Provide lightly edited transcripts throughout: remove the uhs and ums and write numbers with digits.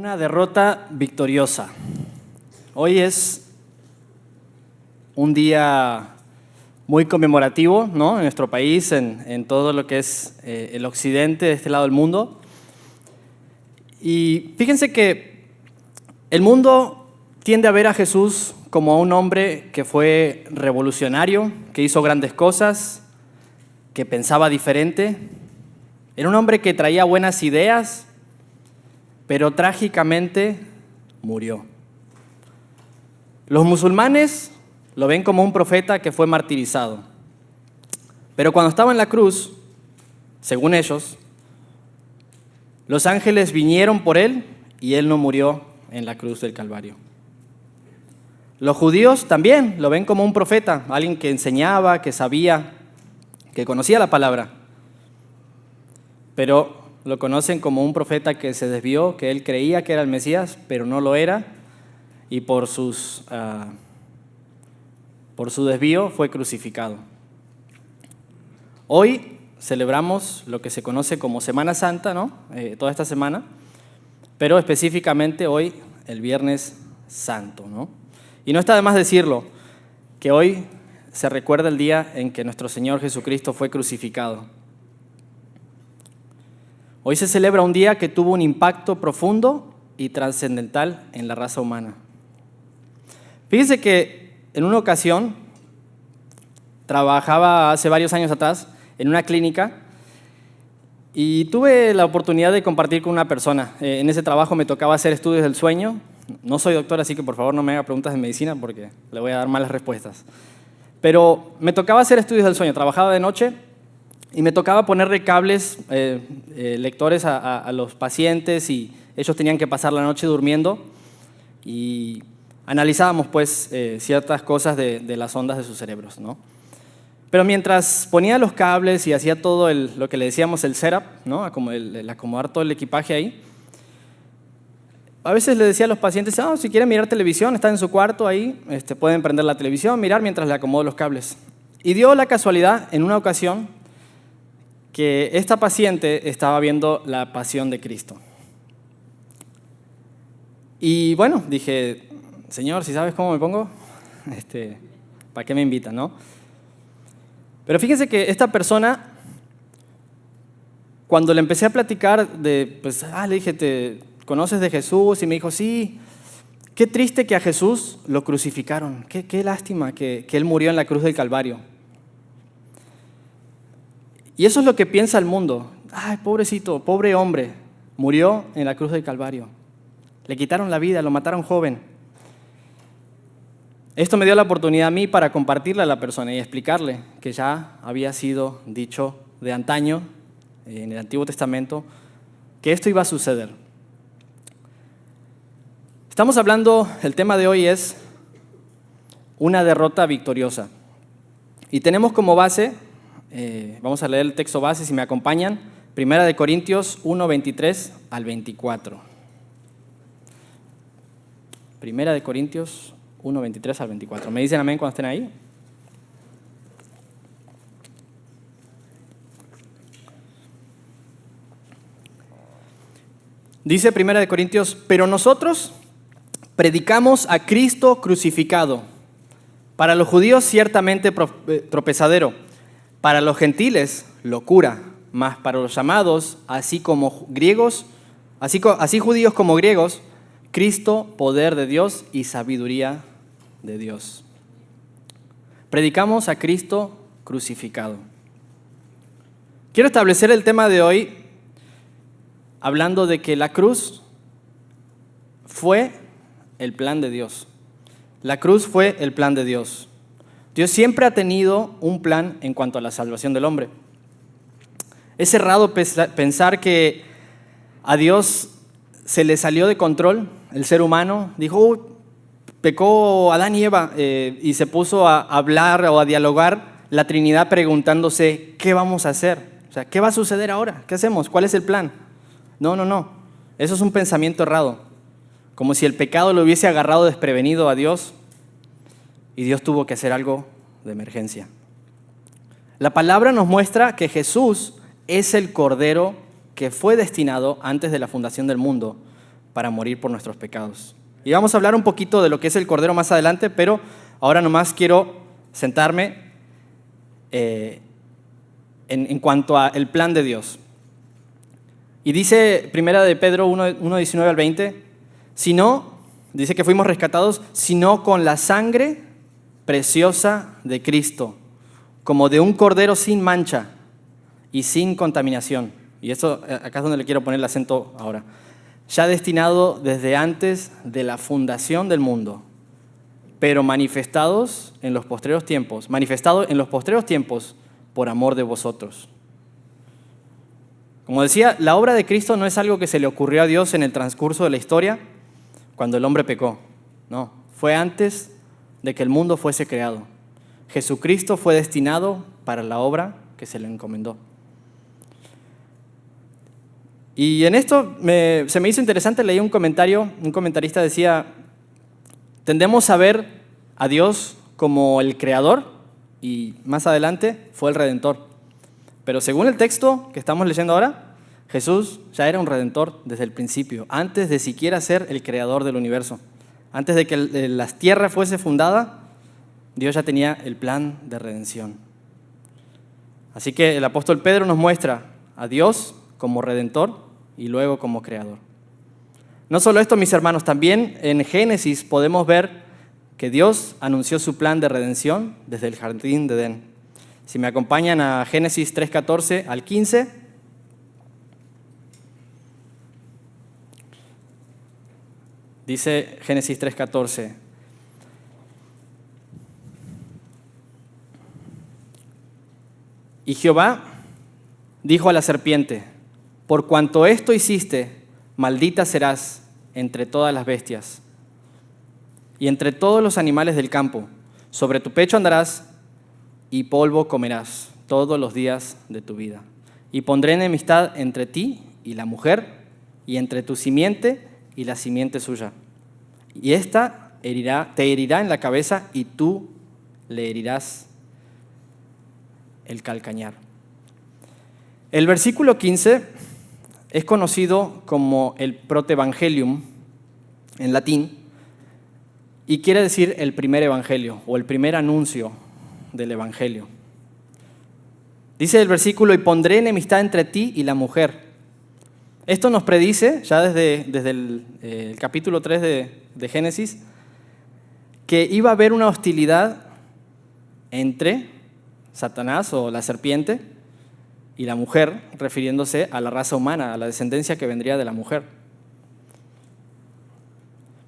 Una derrota victoriosa. Hoy es un día muy conmemorativo, ¿no? En nuestro país, en todo lo que es el occidente de este lado del mundo. Y fíjense que el mundo tiende a ver a Jesús como a un hombre que fue revolucionario, que hizo grandes cosas, que pensaba diferente. Era un hombre que traía buenas ideas, pero trágicamente murió. Los musulmanes lo ven como un profeta que fue martirizado. Pero cuando estaba en la cruz, según ellos, los ángeles vinieron por él y él no murió en la cruz del Calvario. Los judíos también lo ven como un profeta, alguien que enseñaba, que sabía, que conocía la palabra. Pero lo conocen como un profeta que se desvió, que él creía que era el Mesías, pero no lo era, y por su desvío fue crucificado. Hoy celebramos lo que se conoce como Semana Santa, ¿no? Toda esta semana, pero específicamente hoy, el Viernes Santo, ¿no? Y no está de más decirlo, que hoy se recuerda el día en que nuestro Señor Jesucristo fue crucificado. Hoy se celebra un día que tuvo un impacto profundo y trascendental en la raza humana. Fíjense que en una ocasión trabajaba hace varios años atrás en una clínica y tuve la oportunidad de compartir con una persona. En ese trabajo me tocaba hacer estudios del sueño. No soy doctor, así que por favor no me haga preguntas de medicina porque le voy a dar malas respuestas. Pero me tocaba hacer estudios del sueño, trabajaba de noche y me tocaba ponerle cables, lectores a los pacientes y ellos tenían que pasar la noche durmiendo y analizábamos pues ciertas cosas de las ondas de sus cerebros, ¿no? Pero mientras ponía los cables y hacía todo lo que le decíamos el setup, ¿no? Como el acomodar todo el equipaje ahí, a veces le decía a los pacientes, si quieren mirar televisión, están en su cuarto ahí, pueden prender la televisión, mirar mientras le acomodo los cables. Y dio la casualidad en una ocasión que esta paciente estaba viendo la Pasión de Cristo. Y bueno, dije, Señor, si sabes cómo me pongo, ¿para qué me invitan, no? Pero fíjense que esta persona, cuando le empecé a platicar le dije, ¿te conoces de Jesús? Y me dijo, sí, qué triste que a Jesús lo crucificaron, qué lástima que Él murió en la cruz del Calvario. Y eso es lo que piensa el mundo. Ay, pobrecito, pobre hombre, murió en la cruz del Calvario. Le quitaron la vida, lo mataron joven. Esto me dio la oportunidad a mí para compartirle a la persona y explicarle que ya había sido dicho de antaño, en el Antiguo Testamento, que esto iba a suceder. Estamos hablando, el tema de hoy es una derrota victoriosa. Y tenemos como base, vamos a leer el texto base si me acompañan, 1 Corintios 1, 23 al 24. 1 Corintios 1, 23 al 24. ¿Me dicen amén cuando estén ahí? Dice 1 Corintios, pero nosotros predicamos a Cristo crucificado. Para los judíos ciertamente tropezadero, para los gentiles locura, mas para los llamados, así judíos como griegos, Cristo, poder de Dios y sabiduría de Dios. Predicamos a Cristo crucificado. Quiero establecer el tema de hoy hablando de que la cruz fue el plan de Dios. La cruz fue el plan de Dios. Dios siempre ha tenido un plan en cuanto a la salvación del hombre. Es errado pensar que a Dios se le salió de control el ser humano. Dijo, pecó Adán y Eva y se puso a hablar o a dialogar la Trinidad preguntándose, ¿qué vamos a hacer? O sea, ¿qué va a suceder ahora? ¿Qué hacemos? ¿Cuál es el plan? No. Eso es un pensamiento errado. Como si el pecado lo hubiese agarrado desprevenido a Dios y Dios tuvo que hacer algo de emergencia. La palabra nos muestra que Jesús es el Cordero que fue destinado antes de la fundación del mundo para morir por nuestros pecados. Y vamos a hablar un poquito de lo que es el Cordero más adelante, pero ahora nomás quiero sentarme en cuanto al plan de Dios. Y dice Primera de Pedro 1:19 al 20, dice que fuimos rescatados, sino con la sangre preciosa de Cristo, como de un cordero sin mancha y sin contaminación. Y eso acá es donde le quiero poner el acento ahora. Ya destinado desde antes de la fundación del mundo, pero manifestado en los postreros tiempos por amor de vosotros. Como decía, la obra de Cristo no es algo que se le ocurrió a Dios en el transcurso de la historia cuando el hombre pecó. No, fue antes de que el mundo fuese creado. Jesucristo fue destinado para la obra que se le encomendó. Y en esto se me hizo interesante, leí un comentario, un comentarista decía, tendemos a ver a Dios como el creador y más adelante fue el redentor. Pero según el texto que estamos leyendo ahora, Jesús ya era un redentor desde el principio, antes de siquiera ser el creador del universo. Antes de que la tierra fuese fundada, Dios ya tenía el plan de redención. Así que el apóstol Pedro nos muestra a Dios como redentor y luego como creador. No solo esto, mis hermanos, también en Génesis podemos ver que Dios anunció su plan de redención desde el jardín de Edén. Si me acompañan a Génesis 3:14 al 15. Dice Génesis 3:14. Y Jehová dijo a la serpiente, por cuanto esto hiciste, maldita serás entre todas las bestias y entre todos los animales del campo. Sobre tu pecho andarás y polvo comerás todos los días de tu vida. Y pondré enemistad entre ti y la mujer, y entre tu simiente y la simiente suya. Y ésta te herirá en la cabeza, y tú le herirás el calcañar. El versículo 15 es conocido como el Protevangelium en latín, y quiere decir el primer evangelio o el primer anuncio del evangelio. Dice el versículo, y pondré enemistad entre ti y la mujer. Esto nos predice, ya desde el capítulo 3 de Génesis, que iba a haber una hostilidad entre Satanás o la serpiente y la mujer, refiriéndose a la raza humana, a la descendencia que vendría de la mujer.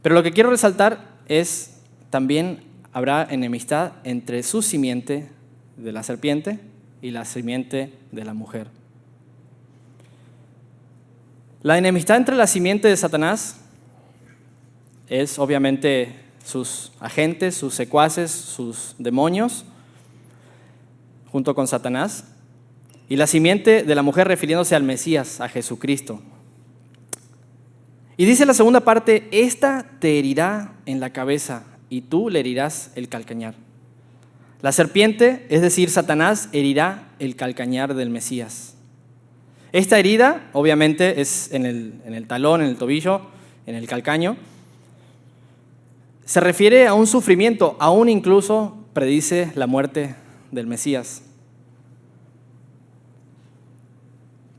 Pero lo que quiero resaltar es también habrá enemistad entre su simiente de la serpiente y la simiente de la mujer. La enemistad entre la simiente de Satanás es obviamente sus agentes, sus secuaces, sus demonios, junto con Satanás, y la simiente de la mujer refiriéndose al Mesías, a Jesucristo. Y dice la segunda parte, esta te herirá en la cabeza y tú le herirás el calcañar. La serpiente, es decir, Satanás, herirá el calcañar del Mesías. Esta herida, obviamente, es en el talón, en el tobillo, en el calcaño. Se refiere a un sufrimiento, aún incluso predice la muerte del Mesías.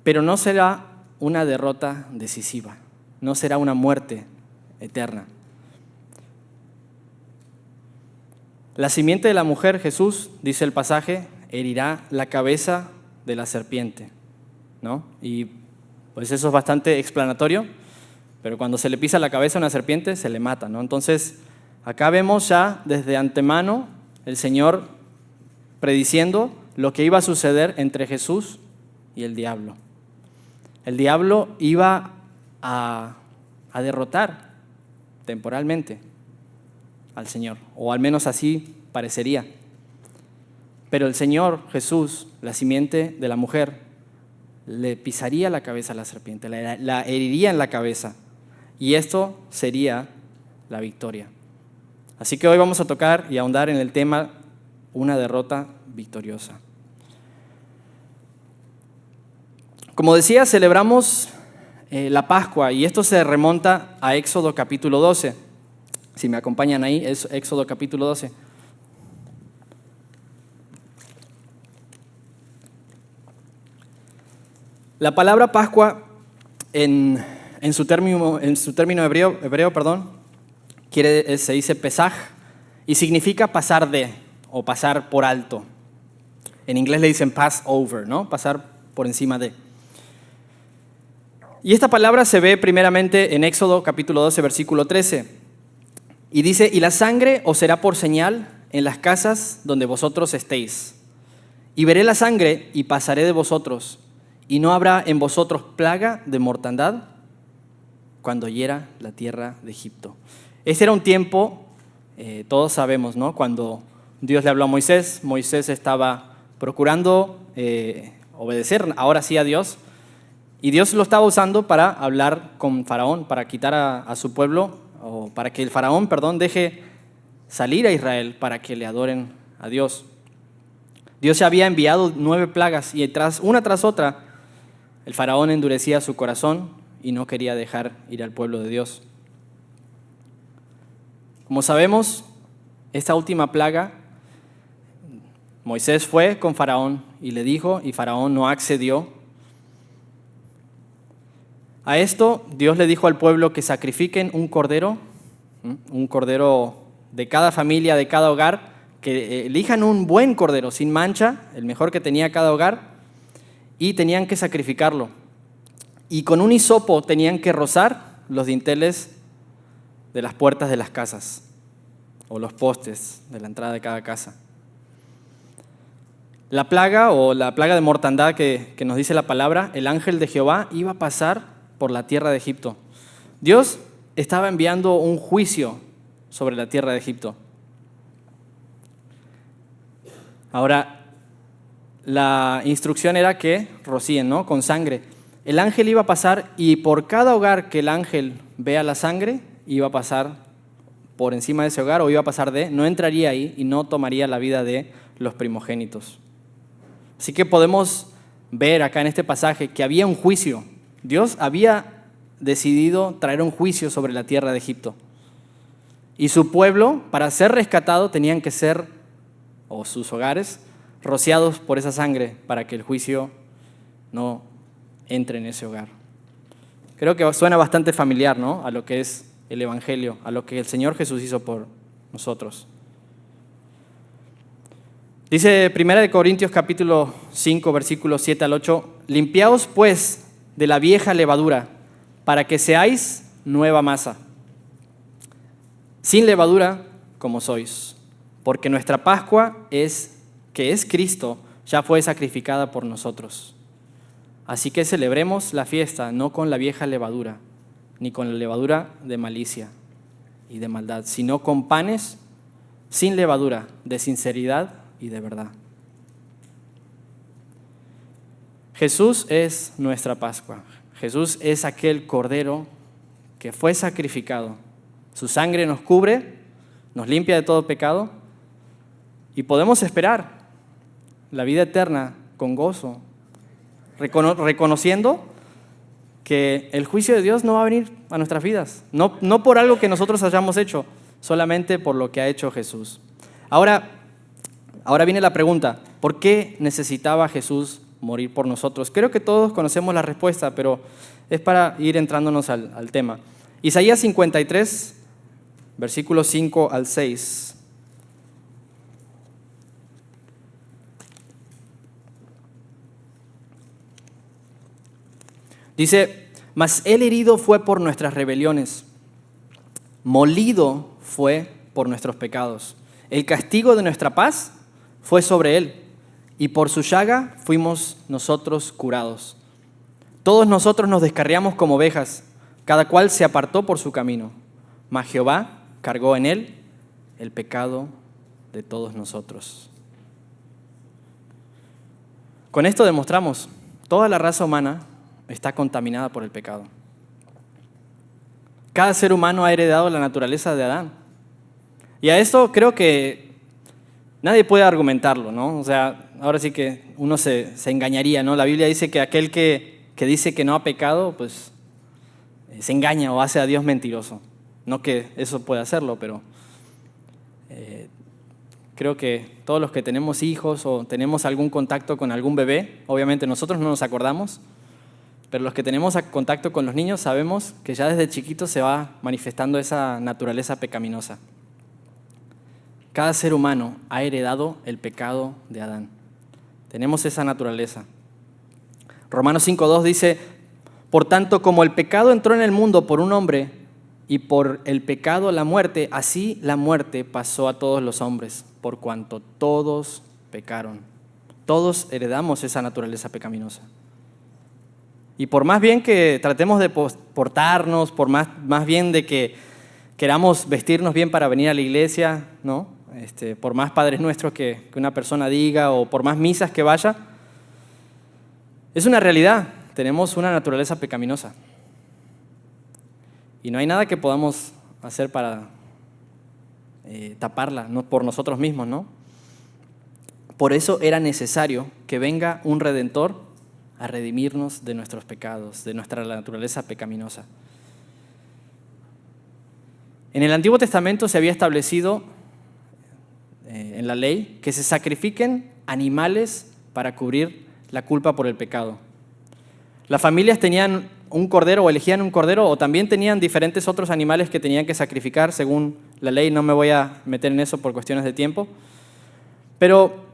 Pero no será una derrota decisiva, no será una muerte eterna. La simiente de la mujer, Jesús, dice el pasaje, herirá la cabeza de la serpiente, ¿no? Y pues eso es bastante explanatorio, pero cuando se le pisa la cabeza a una serpiente, se le mata, ¿no? Entonces, acá vemos ya desde antemano el Señor prediciendo lo que iba a suceder entre Jesús y el diablo. El diablo iba a derrotar temporalmente al Señor, o al menos así parecería. Pero el Señor Jesús, la simiente de la mujer, le pisaría la cabeza a la serpiente, la heriría en la cabeza, y esto sería la victoria. Así que hoy vamos a tocar y ahondar en el tema una derrota victoriosa. Como decía, celebramos la Pascua, y esto se remonta a Éxodo capítulo 12. Si me acompañan ahí, es Éxodo capítulo 12. La palabra Pascua en su término hebreo, se dice Pesaj y significa pasar de o pasar por alto. En inglés le dicen pass over, ¿no? Pasar por encima de. Y esta palabra se ve primeramente en Éxodo capítulo 12, versículo 13. Y dice, y la sangre os será por señal en las casas donde vosotros estéis. Y veré la sangre y pasaré de vosotros. Y no habrá en vosotros plaga de mortandad cuando hiera la tierra de Egipto. Este era un tiempo, todos sabemos, ¿no? Cuando Dios le habló a Moisés, Moisés estaba procurando obedecer ahora sí a Dios, y Dios lo estaba usando para hablar con Faraón, para quitar a su pueblo, o para que el Faraón, deje salir a Israel para que le adoren a Dios. Dios ya había enviado 9 plagas y una tras otra, el Faraón endurecía su corazón y no quería dejar ir al pueblo de Dios. Como sabemos, esta última plaga, Moisés fue con Faraón y le dijo, y Faraón no accedió. A esto, Dios le dijo al pueblo que sacrifiquen un cordero de cada familia, de cada hogar, que elijan un buen cordero, sin mancha, el mejor que tenía cada hogar, y tenían que sacrificarlo. Y con un hisopo tenían que rozar los dinteles de las puertas de las casas, o los postes de la entrada de cada casa. La plaga de mortandad que nos dice la palabra, el ángel de Jehová iba a pasar por la tierra de Egipto. Dios estaba enviando un juicio sobre la tierra de Egipto. Ahora, la instrucción era que rocíen, ¿no? Con sangre. El ángel iba a pasar y por cada hogar que el ángel vea la sangre, iba a pasar por encima de ese hogar o iba a pasar no entraría ahí y no tomaría la vida de los primogénitos. Así que podemos ver acá en este pasaje que había un juicio. Dios había decidido traer un juicio sobre la tierra de Egipto. Y su pueblo, para ser rescatado, tenían que ser, o sus hogares, rociados por esa sangre para que el juicio no entre en ese hogar. Creo que suena bastante familiar, ¿no? A lo que es el Evangelio, a lo que el Señor Jesús hizo por nosotros. Dice 1 Corintios capítulo 5, versículos 7 al 8, limpiaos pues de la vieja levadura, para que seáis nueva masa, sin levadura como sois, porque nuestra Pascua que es Cristo, ya fue sacrificada por nosotros. Así que celebremos la fiesta no con la vieja levadura, ni con la levadura de malicia y de maldad, sino con panes sin levadura, de sinceridad y de verdad. Jesús es nuestra Pascua. Jesús es aquel cordero que fue sacrificado. Su sangre nos cubre, nos limpia de todo pecado y podemos esperar la vida eterna con gozo, reconociendo que el juicio de Dios no va a venir a nuestras vidas, no por algo que nosotros hayamos hecho, solamente por lo que ha hecho Jesús. Ahora viene la pregunta, ¿por qué necesitaba Jesús morir por nosotros? Creo que todos conocemos la respuesta, pero es para ir entrándonos al tema. Isaías 53, versículos 5 al 6. Dice, mas él herido fue por nuestras rebeliones, molido fue por nuestros pecados. El castigo de nuestra paz fue sobre él, y por su llaga fuimos nosotros curados. Todos nosotros nos descarriamos como ovejas, cada cual se apartó por su camino, mas Jehová cargó en él el pecado de todos nosotros. Con esto demostramos, toda la raza humana está contaminada por el pecado. Cada ser humano ha heredado la naturaleza de Adán. Y a esto creo que nadie puede argumentarlo, ¿no? O sea, ahora sí que uno se engañaría, ¿no? La Biblia dice que aquel que dice que no ha pecado, pues se engaña o hace a Dios mentiroso. No que eso pueda hacerlo, pero creo que todos los que tenemos hijos o tenemos algún contacto con algún bebé, obviamente nosotros no nos acordamos, pero los que tenemos contacto con los niños sabemos que ya desde chiquitos se va manifestando esa naturaleza pecaminosa. Cada ser humano ha heredado el pecado de Adán. Tenemos esa naturaleza. Romanos 5:2 dice: por tanto, como el pecado entró en el mundo por un hombre y por el pecado la muerte, así la muerte pasó a todos los hombres, por cuanto todos pecaron. Todos heredamos esa naturaleza pecaminosa. Y por más bien que tratemos de portarnos, por más bien de que queramos vestirnos bien para venir a la iglesia, ¿no? Por más padres nuestros que una persona diga o por más misas que vaya, es una realidad. Tenemos una naturaleza pecaminosa. Y no hay nada que podamos hacer para taparla, ¿no? Por nosotros mismos, ¿no? Por eso era necesario que venga un Redentor a redimirnos de nuestros pecados, de nuestra naturaleza pecaminosa. En el Antiguo Testamento se había establecido en la ley que se sacrifiquen animales para cubrir la culpa por el pecado. Las familias tenían un cordero o elegían un cordero o también tenían diferentes otros animales que tenían que sacrificar según la ley. No me voy a meter en eso por cuestiones de tiempo. Pero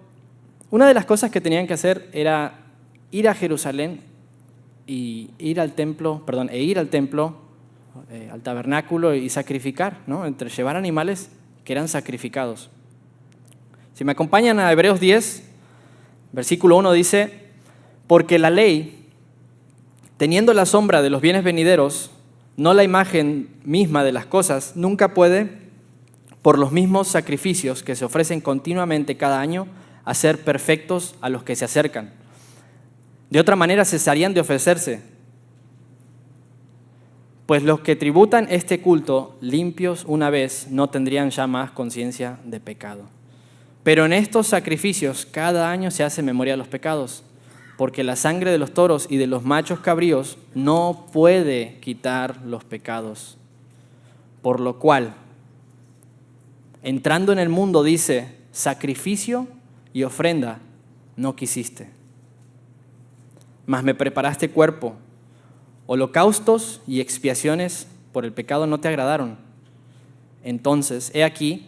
una de las cosas que tenían que hacer era ir a Jerusalén e ir al templo, al tabernáculo y sacrificar, ¿no? Entre llevar animales que eran sacrificados. Si me acompañan a Hebreos 10, versículo 1 dice: porque la ley, teniendo la sombra de los bienes venideros, no la imagen misma de las cosas, nunca puede, por los mismos sacrificios que se ofrecen continuamente cada año, hacer perfectos a los que se acercan. De otra manera cesarían de ofrecerse, pues los que tributan este culto limpios una vez no tendrían ya más conciencia de pecado. Pero en estos sacrificios cada año se hace memoria de los pecados, porque la sangre de los toros y de los machos cabríos no puede quitar los pecados. Por lo cual, entrando en el mundo, dice: sacrificio y ofrenda no quisiste, mas me preparaste cuerpo. Holocaustos y expiaciones por el pecado no te agradaron. Entonces, he aquí,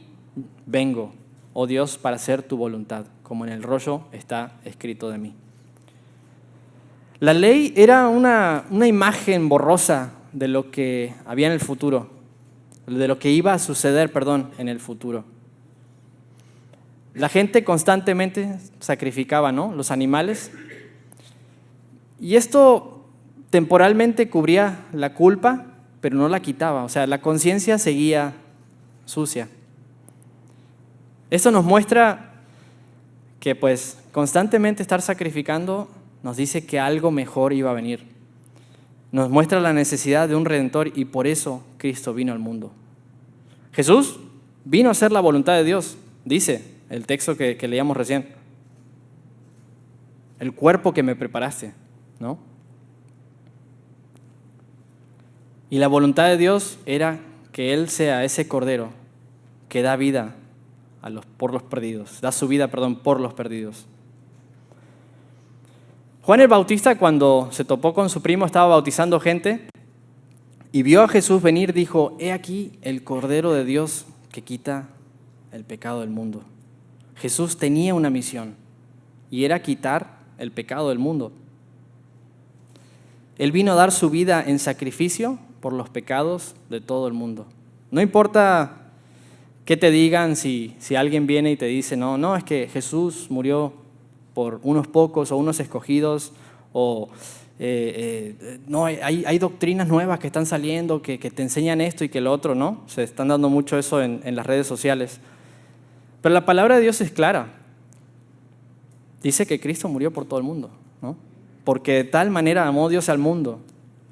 vengo, oh Dios, para hacer tu voluntad, como en el rollo está escrito de mí. La ley era una imagen borrosa de lo que había en el futuro, de lo que iba a suceder, en el futuro. La gente constantemente sacrificaba, ¿no?, los animales. Y esto temporalmente cubría la culpa, pero no la quitaba. O sea, la conciencia seguía sucia. Esto nos muestra que pues constantemente estar sacrificando nos dice que algo mejor iba a venir. Nos muestra la necesidad de un Redentor y por eso Cristo vino al mundo. Jesús vino a hacer la voluntad de Dios, dice el texto que leíamos recién. El cuerpo que me preparaste, ¿no? Y la voluntad de Dios era que Él sea ese cordero que da vida por los perdidos, da su vida, por los perdidos. Juan el Bautista, cuando se topó con su primo, estaba bautizando gente y vio a Jesús venir, dijo: he aquí el Cordero de Dios que quita el pecado del mundo. Jesús tenía una misión y era quitar el pecado del mundo. Él vino a dar su vida en sacrificio por los pecados de todo el mundo. No importa qué te digan, si alguien viene y te dice, no, es que Jesús murió por unos pocos o unos escogidos, o no, hay doctrinas nuevas que están saliendo que te enseñan esto y que lo otro, ¿no? Se están dando mucho eso en las redes sociales. Pero la palabra de Dios es clara. Dice que Cristo murió por todo el mundo, ¿no? Porque de tal manera amó Dios al mundo.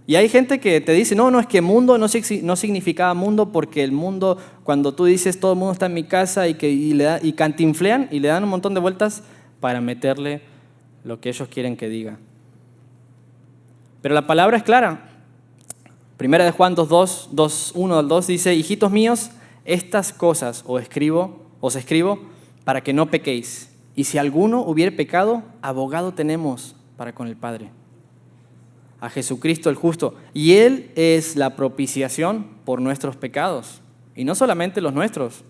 Y hay gente que te dice, no, es que mundo no significaba mundo, porque el mundo, cuando tú dices todo el mundo está en mi casa y cantinflean y le dan un montón de vueltas para meterle lo que ellos quieren que diga. Pero la palabra es clara. Primera de Juan 1 al 2 dice: hijitos míos, estas cosas os escribo para que no pequéis. Y si alguno hubiere pecado, abogado tenemos para con el Padre, a Jesucristo el justo. Y Él es la propiciación por nuestros pecados. Y no solamente los nuestros,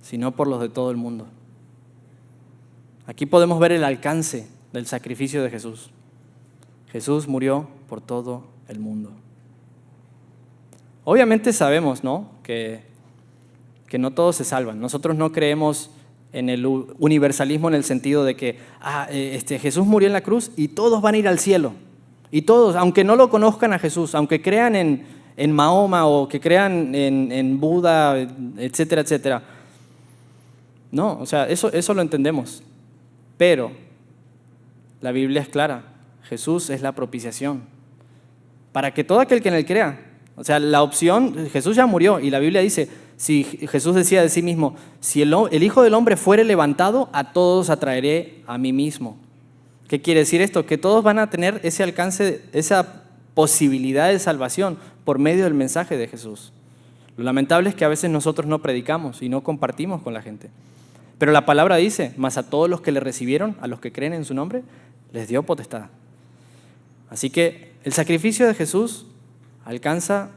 sino por los de todo el mundo. Aquí podemos ver el alcance del sacrificio de Jesús. Jesús murió por todo el mundo. Obviamente sabemos, ¿no?, que no todos se salvan. Nosotros no creemos en el universalismo en el sentido de que Jesús murió en la cruz y todos van a ir al cielo. Y todos, aunque no lo conozcan a Jesús, aunque crean en Mahoma o que crean en Buda, etcétera, etcétera. No, o sea, eso lo entendemos. Pero la Biblia es clara. Jesús es la propiciación para que todo aquel que en Él crea. O sea, la opción, Jesús ya murió y la Biblia dice, si Jesús decía de sí mismo, si el Hijo del Hombre fuere levantado, a todos atraeré a mí mismo. ¿Qué quiere decir esto? Que todos van a tener ese alcance, esa posibilidad de salvación por medio del mensaje de Jesús. Lo lamentable es que a veces nosotros no predicamos y no compartimos con la gente. Pero la palabra dice, mas a todos los que le recibieron, a los que creen en su nombre, les dio potestad. Así que el sacrificio de Jesús alcanza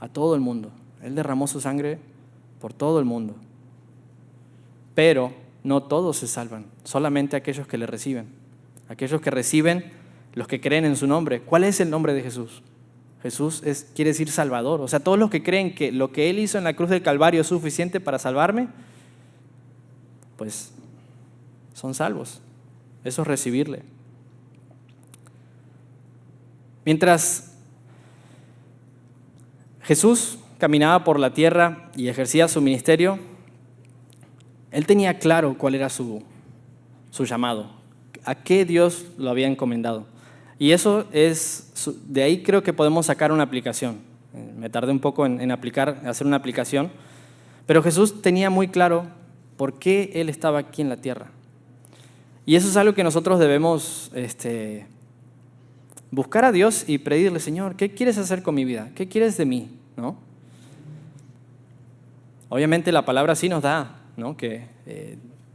a todo el mundo. Él derramó su sangre por todo el mundo. Pero no todos se salvan, solamente aquellos que le reciben. Aquellos que reciben, los que creen en su nombre. ¿Cuál es el nombre de Jesús? Jesús quiere decir Salvador. O sea, todos los que creen que lo que Él hizo en la cruz del Calvario es suficiente para salvarme, pues son salvos. Eso es recibirle. Mientras Jesús caminaba por la tierra y ejercía su ministerio, Él tenía claro cuál era su llamado, a qué Dios lo había encomendado. Y eso de ahí creo que podemos sacar una aplicación. Me tardé un poco en hacer una aplicación, pero Jesús tenía muy claro por qué Él estaba aquí en la tierra. Y eso es algo que nosotros debemos buscar a Dios y pedirle, Señor, ¿qué quieres hacer con mi vida? ¿Qué quieres de mí? ¿No? Obviamente la palabra sí nos da, ¿no?, que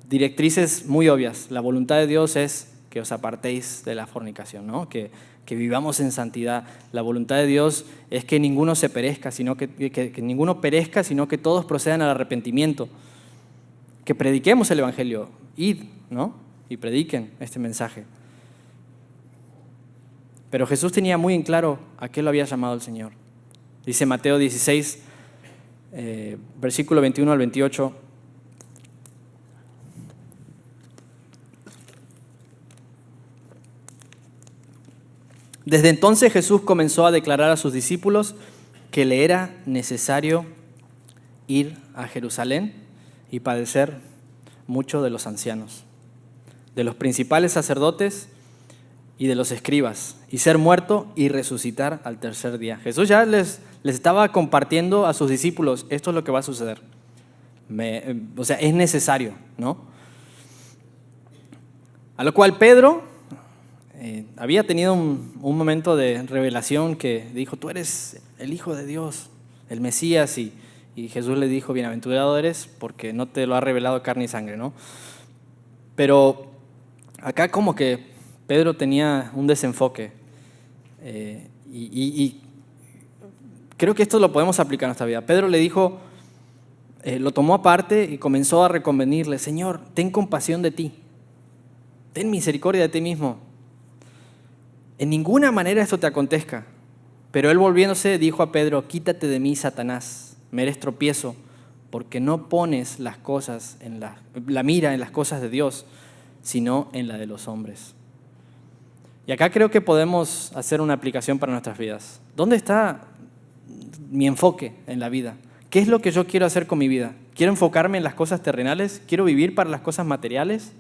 directrices muy obvias. La voluntad de Dios es que os apartéis de la fornicación, ¿no?, que vivamos en santidad. La voluntad de Dios es que ninguno se perezca, sino que ninguno perezca, sino que todos procedan al arrepentimiento. Que prediquemos el Evangelio. Id, ¿no?, y prediquen este mensaje. Pero Jesús tenía muy en claro a qué lo había llamado el Señor. Dice Mateo 16, versículo 21 al 28. Desde entonces Jesús comenzó a declarar a sus discípulos que le era necesario ir a Jerusalén y padecer mucho de los ancianos, de los principales sacerdotes y de los escribas, y ser muerto y resucitar al tercer día. Jesús ya les estaba compartiendo a sus discípulos, esto es lo que va a suceder. O sea, es necesario, ¿no? A lo cual Pedro había tenido un momento de revelación que dijo, tú eres el Hijo de Dios, el Mesías, y Jesús le dijo, bienaventurado eres porque no te lo ha revelado carne y sangre, ¿no? Pero acá como que Pedro tenía un desenfoque y creo que esto lo podemos aplicar a nuestra vida. Pedro le dijo, lo tomó aparte y comenzó a reconvenirle, Señor, ten compasión de ti, ten misericordia de ti mismo. En ninguna manera esto te acontezca. Pero él volviéndose dijo a Pedro, quítate de mí, Satanás, me eres tropiezo, porque no pones las cosas la mira en las cosas de Dios, sino en la de los hombres. Y acá creo que podemos hacer una aplicación para nuestras vidas. ¿Dónde está mi enfoque en la vida? ¿Qué es lo que yo quiero hacer con mi vida? ¿Quiero enfocarme en las cosas terrenales? ¿Quiero vivir para las cosas materiales?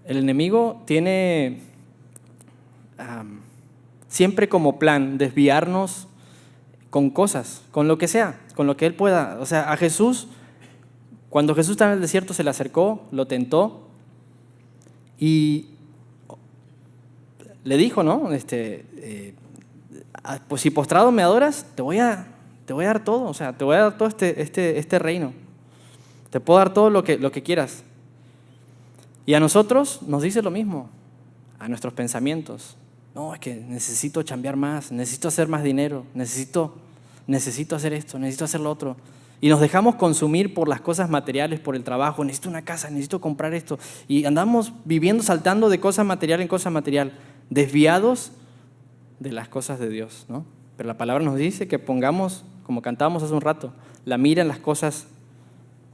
El enemigo tiene siempre como plan desviarnos con cosas, con lo que sea, con lo que él pueda. O sea, a Jesús, cuando Jesús estaba en el desierto, se le acercó, lo tentó y le dijo, ¿no? Pues si postrado me adoras, te voy a dar todo, o sea, te voy a dar todo este reino. Te puedo dar todo lo que quieras. Y a nosotros nos dice lo mismo, a nuestros pensamientos. No, es que necesito chambear más, necesito hacer más dinero, necesito hacer esto, necesito hacer lo otro. Y nos dejamos consumir por las cosas materiales, por el trabajo. Necesito una casa, necesito comprar esto. Y andamos viviendo, saltando de cosa material en cosa material, desviados de las cosas de Dios, ¿no? Pero la palabra nos dice que pongamos, como cantábamos hace un rato, la mira en las cosas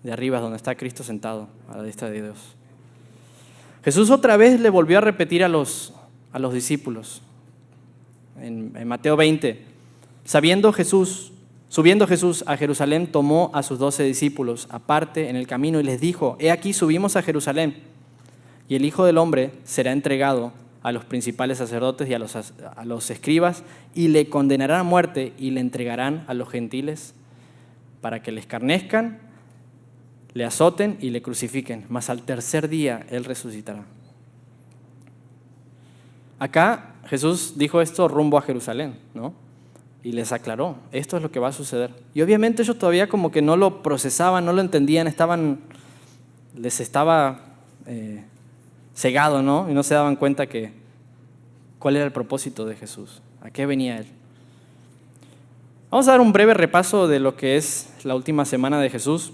de arriba, donde está Cristo sentado a la diestra de Dios. Jesús otra vez le volvió a repetir a los discípulos. En Mateo 20, subiendo Jesús a Jerusalén, tomó a sus 12 discípulos aparte en el camino y les dijo: He aquí subimos a Jerusalén, y el Hijo del Hombre será entregado a los principales sacerdotes y a los escribas, y le condenarán a muerte y le entregarán a los gentiles para que le escarnezcan, le azoten y le crucifiquen, mas al tercer día Él resucitará. Acá Jesús dijo esto rumbo a Jerusalén, ¿no? Y les aclaró, esto es lo que va a suceder. Y obviamente ellos todavía como que no lo procesaban, no lo entendían, les estaba cegado, ¿no? Y no se daban cuenta cuál era el propósito de Jesús, a qué venía Él. Vamos a dar un breve repaso de lo que es la última semana de Jesús.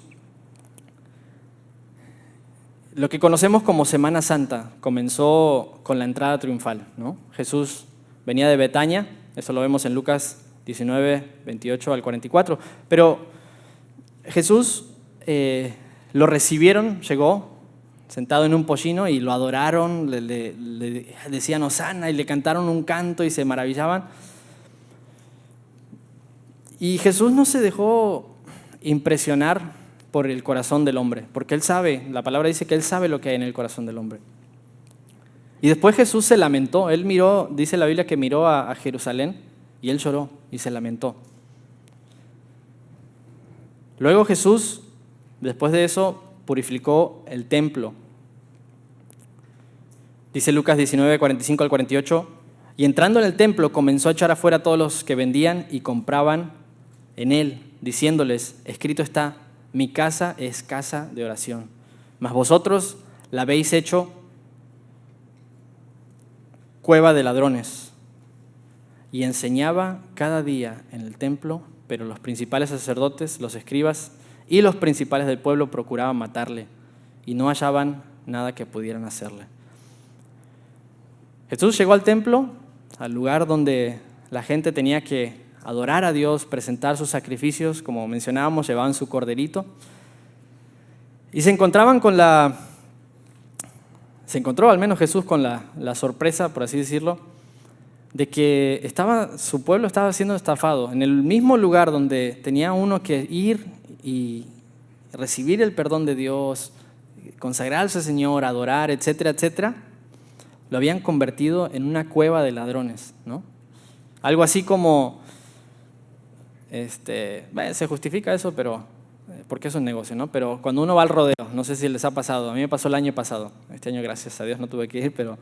Lo que conocemos como Semana Santa comenzó con la entrada triunfal, ¿no? Jesús venía de Betania, eso lo vemos en Lucas 19, 28 al 44, pero Jesús lo recibieron, llegó sentado en un pollino y lo adoraron, le decían Hosana y le cantaron un canto y se maravillaban. Y Jesús no se dejó impresionar por el corazón del hombre, porque Él sabe, la palabra dice que Él sabe lo que hay en el corazón del hombre. Y después Jesús se lamentó, Él miró, dice la Biblia que miró a Jerusalén y Él lloró y se lamentó. Luego Jesús, después de eso, purificó el templo. Dice Lucas 19, 45 al 48, y entrando en el templo comenzó a echar afuera a todos los que vendían y compraban en él, diciéndoles: escrito está, mi casa es casa de oración, mas vosotros la habéis hecho cueva de ladrones. Y enseñaba cada día en el templo, pero los principales sacerdotes, los escribas y los principales del pueblo procuraban matarle y no hallaban nada que pudieran hacerle. Jesús llegó al templo, al lugar donde la gente tenía que adorar a Dios, presentar sus sacrificios, como mencionábamos, llevaban su corderito. Y se encontró al menos Jesús con la sorpresa, por así decirlo, de que su pueblo estaba siendo estafado. En el mismo lugar donde tenía uno que ir y recibir el perdón de Dios, consagrarse al Señor, adorar, etcétera, etcétera, lo habían convertido en una cueva de ladrones, ¿no? Algo así como, se justifica eso, pero porque es un negocio, ¿no? Pero cuando uno va al rodeo, no sé si les ha pasado, a mí me pasó el año pasado, este año gracias a Dios no tuve que ir, pero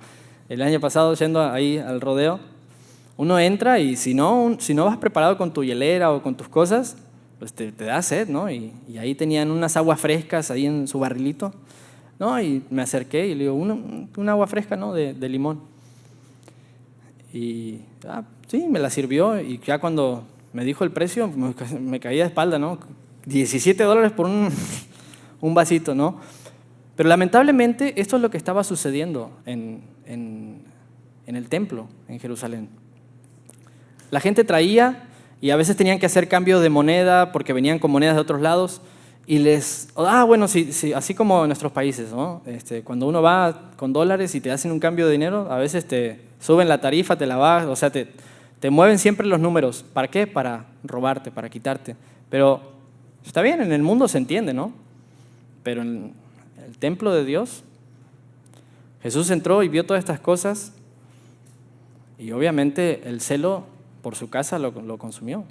el año pasado yendo ahí al rodeo, uno entra y si no vas preparado con tu hielera o con tus cosas, pues te da sed, ¿no? Y ahí tenían unas aguas frescas ahí en su barrilito, ¿no? Y me acerqué y le digo, una agua fresca, ¿no? De limón. Y sí, me la sirvió y ya cuando me dijo el precio, me caía de espalda, ¿no? $17 por un vasito, ¿no? Pero lamentablemente esto es lo que estaba sucediendo en el templo en Jerusalén. La gente traía y a veces tenían que hacer cambios de moneda porque venían con monedas de otros lados y sí, así como en nuestros países, ¿no? Cuando uno va con dólares y te hacen un cambio de dinero, a veces te suben la tarifa, te la bajan, o sea, te mueven siempre los números. ¿Para qué? Para robarte, para quitarte. Pero está bien, en el mundo se entiende, ¿no? Pero en el templo de Dios, Jesús entró y vio todas estas cosas y obviamente el celo por su casa lo consumió.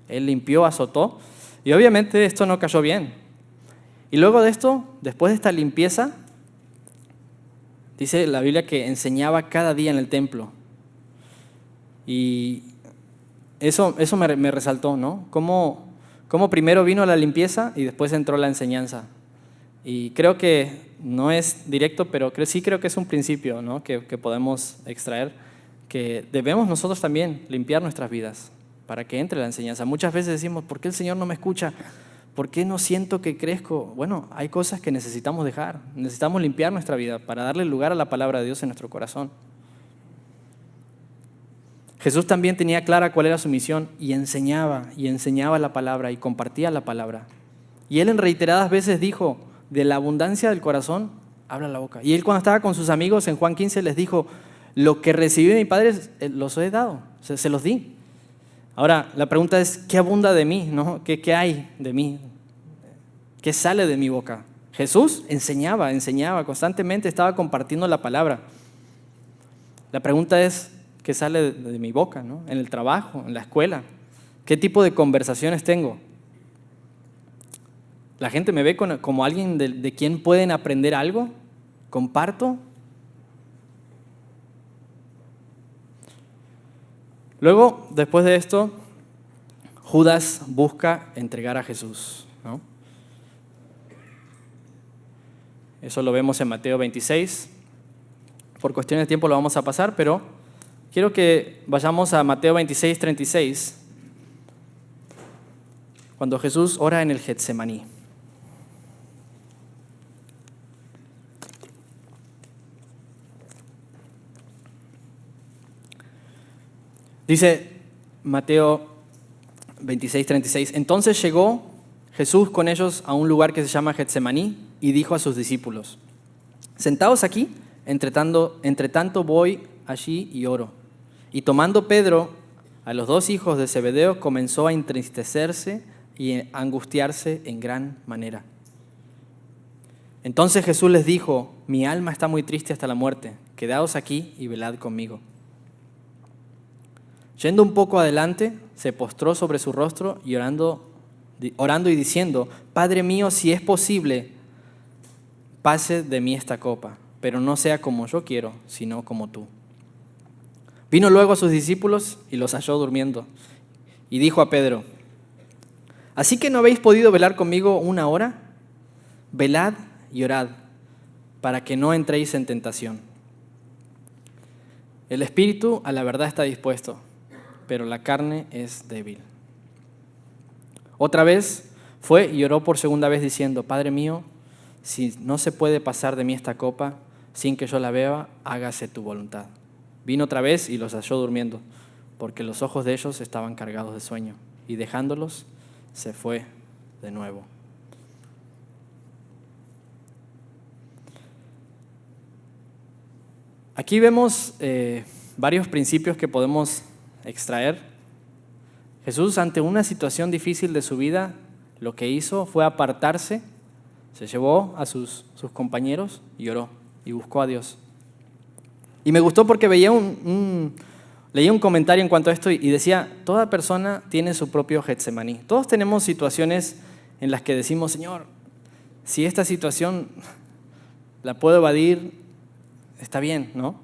Él limpió, azotó y obviamente esto no cayó bien. Y luego de esto, después de esta limpieza, dice la Biblia que enseñaba cada día en el templo. Y eso me resaltó, ¿no? Cómo primero vino la limpieza y después entró la enseñanza. Y creo que no es directo, pero sí creo que es un principio, ¿no? que podemos extraer, que debemos nosotros también limpiar nuestras vidas para que entre la enseñanza. Muchas veces decimos, ¿por qué el Señor no me escucha? ¿Por qué no siento que crezco? Bueno, hay cosas que necesitamos dejar. Necesitamos limpiar nuestra vida para darle lugar a la palabra de Dios en nuestro corazón. Jesús también tenía clara cuál era su misión y enseñaba la palabra y compartía la palabra. Y él en reiteradas veces dijo, de la abundancia del corazón habla la boca. Y él cuando estaba con sus amigos en Juan 15 les dijo, lo que recibí de mi Padre los he dado, se los di. Ahora, la pregunta es, ¿qué abunda de mí? ¿No? ¿Qué hay de mí? ¿Qué sale de mi boca? Jesús enseñaba constantemente, estaba compartiendo la palabra. La pregunta es, ¿qué sale de mi boca? ¿No? En el trabajo, en la escuela. ¿Qué tipo de conversaciones tengo? ¿La gente me ve como alguien de quien pueden aprender algo? ¿Comparto? Luego, después de esto, Judas busca entregar a Jesús, ¿no? Eso lo vemos en Mateo 26. Por cuestiones de tiempo lo vamos a pasar, pero quiero que vayamos a Mateo 26, 36, cuando Jesús ora en el Getsemaní. Dice Mateo 26, 36, entonces llegó Jesús con ellos a un lugar que se llama Getsemaní y dijo a sus discípulos, sentaos aquí, entre tanto voy allí y oro. Y tomando Pedro a los dos hijos de Zebedeo, comenzó a entristecerse y a angustiarse en gran manera. Entonces Jesús les dijo, mi alma está muy triste hasta la muerte, quedaos aquí y velad conmigo. Yendo un poco adelante, se postró sobre su rostro y orando y diciendo, Padre mío, si es posible, pase de mí esta copa, pero no sea como yo quiero, sino como tú. Vino luego a sus discípulos y los halló durmiendo. Y dijo a Pedro, ¿así que no habéis podido velar conmigo una hora? Velad y orad, para que no entréis en tentación. El espíritu a la verdad está dispuesto, pero la carne es débil. Otra vez fue y oró por segunda vez diciendo, Padre mío, si no se puede pasar de mí esta copa sin que yo la beba, hágase tu voluntad. Vino otra vez y los halló durmiendo, porque los ojos de ellos estaban cargados de sueño, y dejándolos, se fue de nuevo. Aquí vemos varios principios que podemos extraer. Jesús, ante una situación difícil de su vida, lo que hizo fue apartarse, se llevó a sus compañeros y oró y buscó a Dios. Y me gustó porque leía un comentario en cuanto a esto y decía, toda persona tiene su propio Getsemaní. Todos tenemos situaciones en las que decimos, Señor, si esta situación la puedo evadir, está bien, ¿no?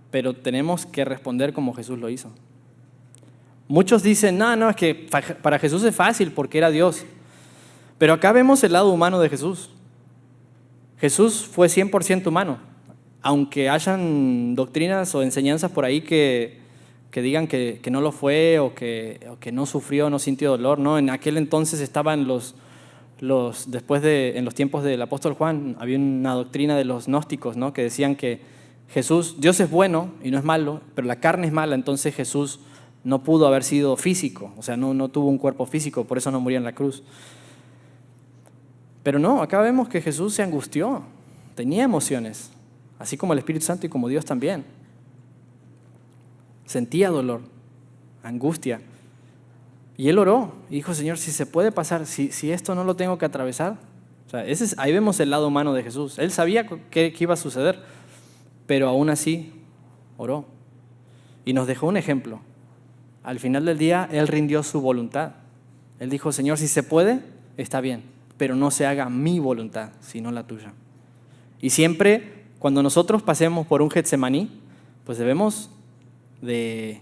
Pero tenemos que responder como Jesús lo hizo. Muchos dicen, no, es que para Jesús es fácil porque era Dios. Pero acá vemos el lado humano de Jesús. Jesús fue 100% humano. Aunque hayan doctrinas o enseñanzas por ahí que digan que no lo fue o que no sufrió, no sintió dolor, ¿no? En aquel entonces estaban en los tiempos del apóstol Juan, había una doctrina de los gnósticos, ¿no? Que decían que Dios es bueno y no es malo, pero la carne es mala, entonces Jesús no pudo haber sido físico, o sea, no tuvo un cuerpo físico, por eso no murió en la cruz. Pero no, acá vemos que Jesús se angustió, tenía emociones, así como el Espíritu Santo y como Dios también. Sentía dolor, angustia. Y él oró y dijo, Señor, si se puede pasar, si esto no lo tengo que atravesar. O sea, ahí vemos el lado humano de Jesús. Él sabía qué iba a suceder, pero aún así oró. Y nos dejó un ejemplo. Al final del día, él rindió su voluntad. Él dijo, Señor, si se puede, está bien, pero no se haga mi voluntad, sino la tuya. Y siempre, cuando nosotros pasemos por un Getsemaní, pues debemos de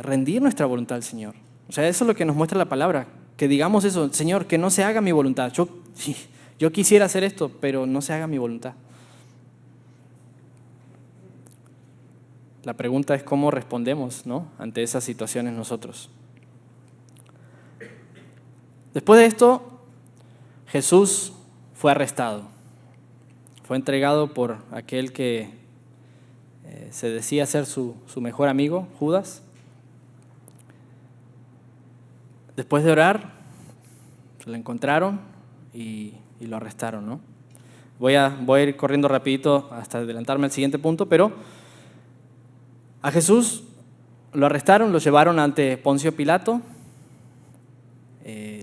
rendir nuestra voluntad al Señor. O sea, eso es lo que nos muestra la palabra, que digamos eso: Señor, que no se haga mi voluntad. Yo quisiera hacer esto, pero no se haga mi voluntad. La pregunta es cómo respondemos, ¿no?, ante esas situaciones nosotros. Después de esto, Jesús fue arrestado. Fue entregado por aquel que se decía ser su mejor amigo, Judas. Después de orar, lo encontraron y lo arrestaron, ¿no? Voy a ir corriendo rapidito hasta adelantarme al siguiente punto, pero a Jesús lo arrestaron, lo llevaron ante Poncio Pilato,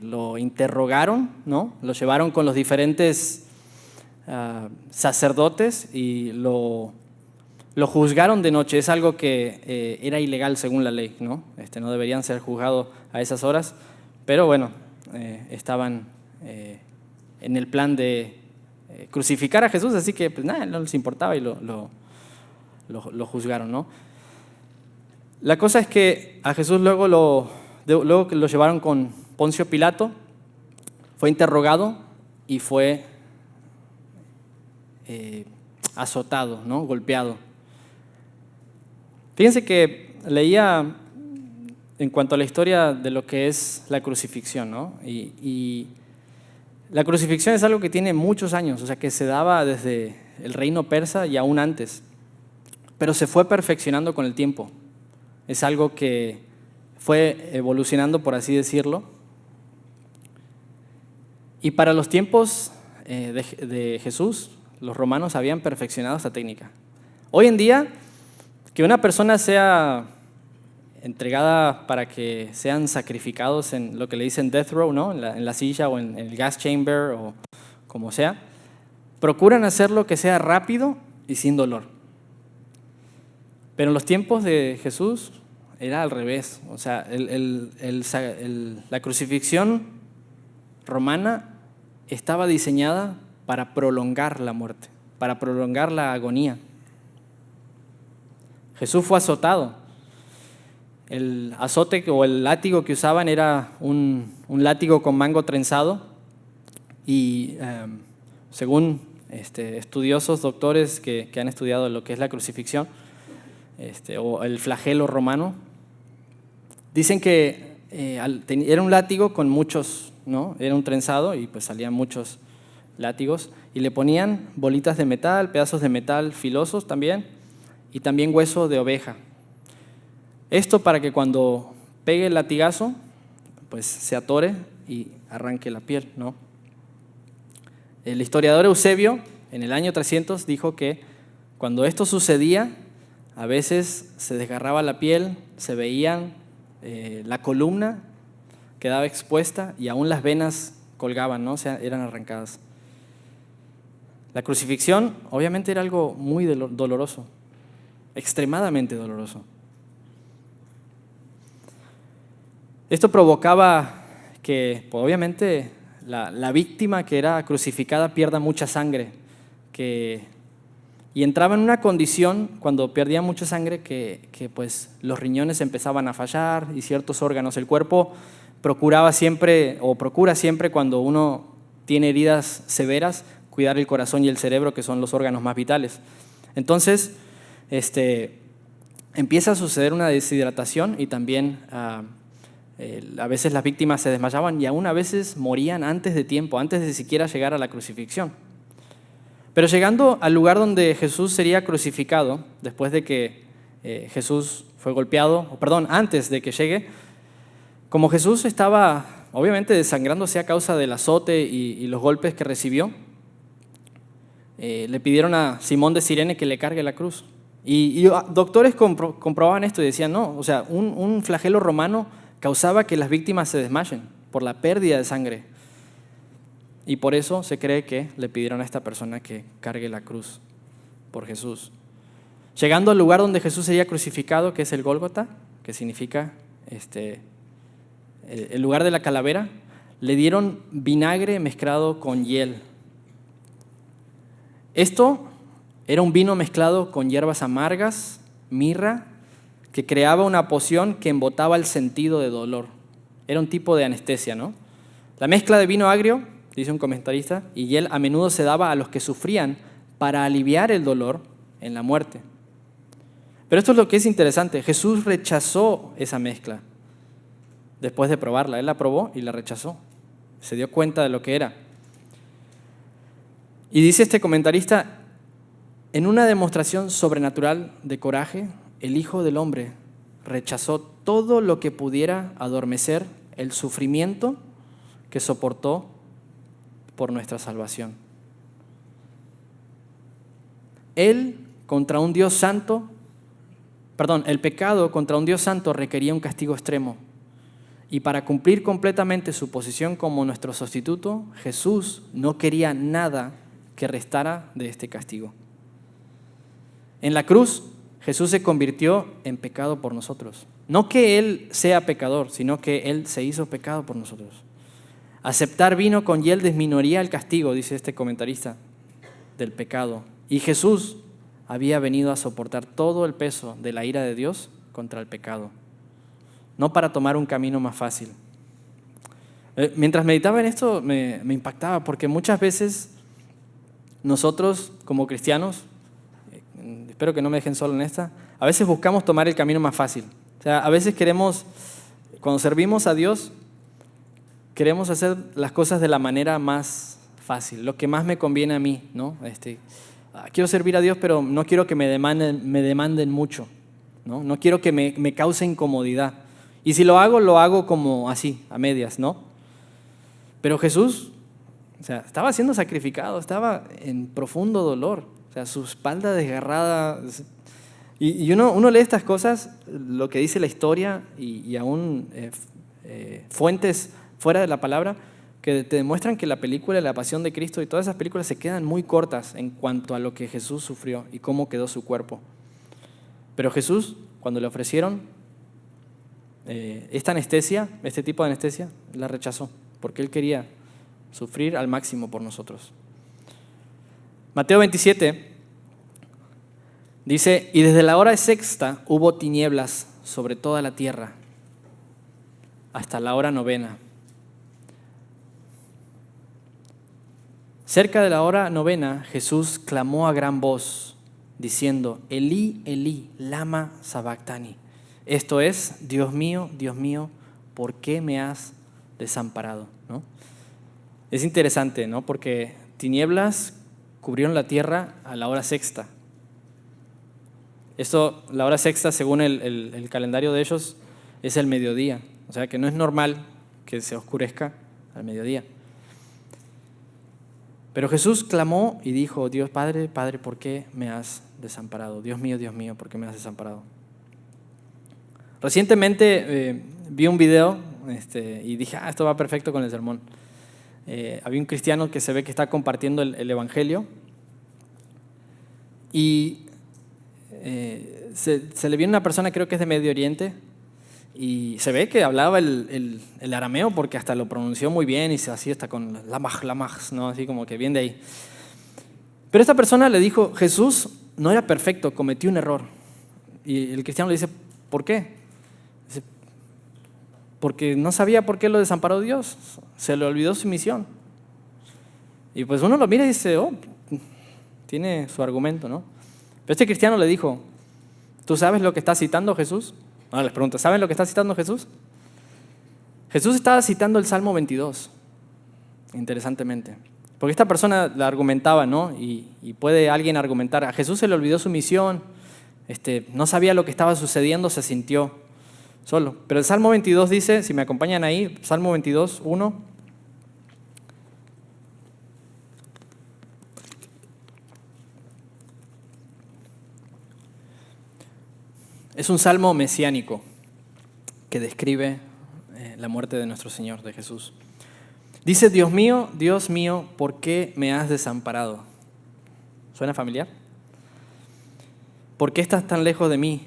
lo interrogaron, ¿no? Lo llevaron con los diferentes sacerdotes y lo juzgaron de noche. Es algo que era ilegal según la ley, ¿no? No deberían ser juzgados a esas horas, pero bueno, estaban en el plan de crucificar a Jesús, así que pues nada, no les importaba y lo juzgaron, ¿no? La cosa es que a Jesús luego que lo llevaron con Poncio Pilato, fue interrogado y fue azotado, ¿no?, golpeado. Fíjense que leía en cuanto a la historia de lo que es la crucifixión, ¿no? Y la crucifixión es algo que tiene muchos años, o sea, que se daba desde el reino persa y aún antes, pero se fue perfeccionando con el tiempo. Es algo que fue evolucionando, por así decirlo. Y para los tiempos de Jesús, los romanos habían perfeccionado esta técnica. Hoy en día, que una persona sea entregada para que sean sacrificados en lo que le dicen death row, ¿no?, en la silla o en el gas chamber o como sea, procuran hacerlo que sea rápido y sin dolor. Pero en los tiempos de Jesús era al revés. O sea, la crucifixión romana estaba diseñada para prolongar la muerte, para prolongar la agonía. Jesús fue azotado. El azote o el látigo que usaban era un látigo con mango trenzado y según estudiosos, doctores que han estudiado lo que es la crucifixión o el flagelo romano, dicen que era un látigo con muchos, ¿no? Era un trenzado y pues salían muchos látigos y le ponían bolitas de metal, pedazos de metal filosos también y también hueso de oveja. Esto para que cuando pegue el latigazo, pues se atore y arranque la piel, ¿no? El historiador Eusebio, en el año 300, dijo que cuando esto sucedía, a veces se desgarraba la piel, se veían la columna quedaba expuesta y aún las venas colgaban, ¿no? O sea, eran arrancadas. La crucifixión obviamente era algo muy doloroso, extremadamente doloroso. Esto provocaba que, pues, obviamente, la víctima que era crucificada pierda mucha sangre, y entraba en una condición cuando perdía mucha sangre que pues los riñones empezaban a fallar y ciertos órganos. El cuerpo procura siempre cuando uno tiene heridas severas cuidar el corazón y el cerebro, que son los órganos más vitales. Entonces empieza a suceder una deshidratación y también a veces las víctimas se desmayaban y aún a veces morían antes de tiempo, antes de siquiera llegar a la crucifixión. Pero llegando al lugar donde Jesús sería crucificado, después de que Jesús fue golpeado, antes de que llegue, como Jesús estaba obviamente desangrándose a causa del azote y los golpes que recibió, le pidieron a Simón de Cirene que le cargue la cruz. Y doctores comprobaban esto y decían, no, o sea, un flagelo romano causaba que las víctimas se desmayen por la pérdida de sangre. Y por eso se cree que le pidieron a esta persona que cargue la cruz por Jesús. Llegando al lugar donde Jesús sería crucificado, que es el Gólgota, que significa el lugar de la calavera, le dieron vinagre mezclado con hiel. Esto era un vino mezclado con hierbas amargas, mirra que creaba una poción que embotaba el sentido de dolor. Era un tipo de anestesia, ¿no? La mezcla de vino agrio, dice un comentarista, y hiel a menudo se daba a los que sufrían para aliviar el dolor en la muerte. Pero esto es lo que es interesante. Jesús rechazó esa mezcla después de probarla. Él la probó y la rechazó. Se dio cuenta de lo que era. Y dice este comentarista, en una demostración sobrenatural de coraje, el Hijo del Hombre rechazó todo lo que pudiera adormecer el sufrimiento que soportó por nuestra salvación. El pecado contra un Dios santo requería un castigo extremo. Y para cumplir completamente su posición como nuestro sustituto, Jesús no quería nada que restara de este castigo. En la cruz, Jesús se convirtió en pecado por nosotros. No que Él sea pecador, sino que Él se hizo pecado por nosotros. Aceptar vino con hiel disminuiría el castigo, dice este comentarista, del pecado. Y Jesús había venido a soportar todo el peso de la ira de Dios contra el pecado, no para tomar un camino más fácil. Mientras meditaba en esto me impactaba, porque muchas veces nosotros como cristianos, espero que no me dejen solo en esta, a veces buscamos tomar el camino más fácil. O sea, a veces queremos, cuando servimos a Dios, queremos hacer las cosas de la manera más fácil, lo que más me conviene a mí, ¿no? Quiero servir a Dios, pero no quiero que me demanden mucho, ¿no? No quiero que me cause incomodidad. Y si lo hago como así, a medias, ¿no? Pero Jesús, o sea, estaba siendo sacrificado, estaba en profundo dolor, o sea, su espalda desgarrada. Y uno lee estas cosas, lo que dice la historia y aún fuentes fuera de la palabra, que te demuestran que la película La Pasión de Cristo y todas esas películas se quedan muy cortas en cuanto a lo que Jesús sufrió y cómo quedó su cuerpo. Pero Jesús, cuando le ofrecieron esta anestesia, este tipo de anestesia, la rechazó, porque Él quería sufrir al máximo por nosotros. Mateo 27 dice, y desde la hora sexta hubo tinieblas sobre toda la tierra hasta la hora novena. Cerca de la hora novena, Jesús clamó a gran voz, diciendo, Elí, Elí, lama sabactani. Esto es, Dios mío, ¿por qué me has desamparado? ¿No? Es interesante, ¿no? Porque tinieblas cubrieron la tierra a la hora sexta. Esto, la hora sexta, según el calendario de ellos, es el mediodía. O sea que no es normal que se oscurezca al mediodía. Pero Jesús clamó y dijo, Dios Padre, Padre, ¿por qué me has desamparado? Dios mío, ¿por qué me has desamparado? Recientemente vi un video y dije, esto va perfecto con el sermón. Había un cristiano que se ve que está compartiendo el evangelio y se le viene una persona, creo que es de Medio Oriente, y se ve que hablaba el arameo porque hasta lo pronunció muy bien y se hacía hasta con lamaj, ¿no? Así como que bien de ahí. Pero esta persona le dijo, Jesús no era perfecto, cometió un error. Y el cristiano le dice, ¿por qué? Dice, porque no sabía por qué lo desamparó Dios, se le olvidó su misión. Y pues uno lo mira y dice, tiene su argumento, ¿no? Pero este cristiano le dijo, ¿tú sabes lo que está citando Jesús? Ahora les pregunto, ¿saben lo que está citando Jesús? Jesús estaba citando el Salmo 22, interesantemente. Porque esta persona la argumentaba, ¿no? Y puede alguien argumentar, a Jesús se le olvidó su misión, no sabía lo que estaba sucediendo, se sintió solo. Pero el Salmo 22 dice, si me acompañan ahí, Salmo 22, 1. Es un salmo mesiánico que describe la muerte de nuestro Señor, de Jesús. Dice, Dios mío, ¿por qué me has desamparado? ¿Suena familiar? ¿Por qué estás tan lejos de mí?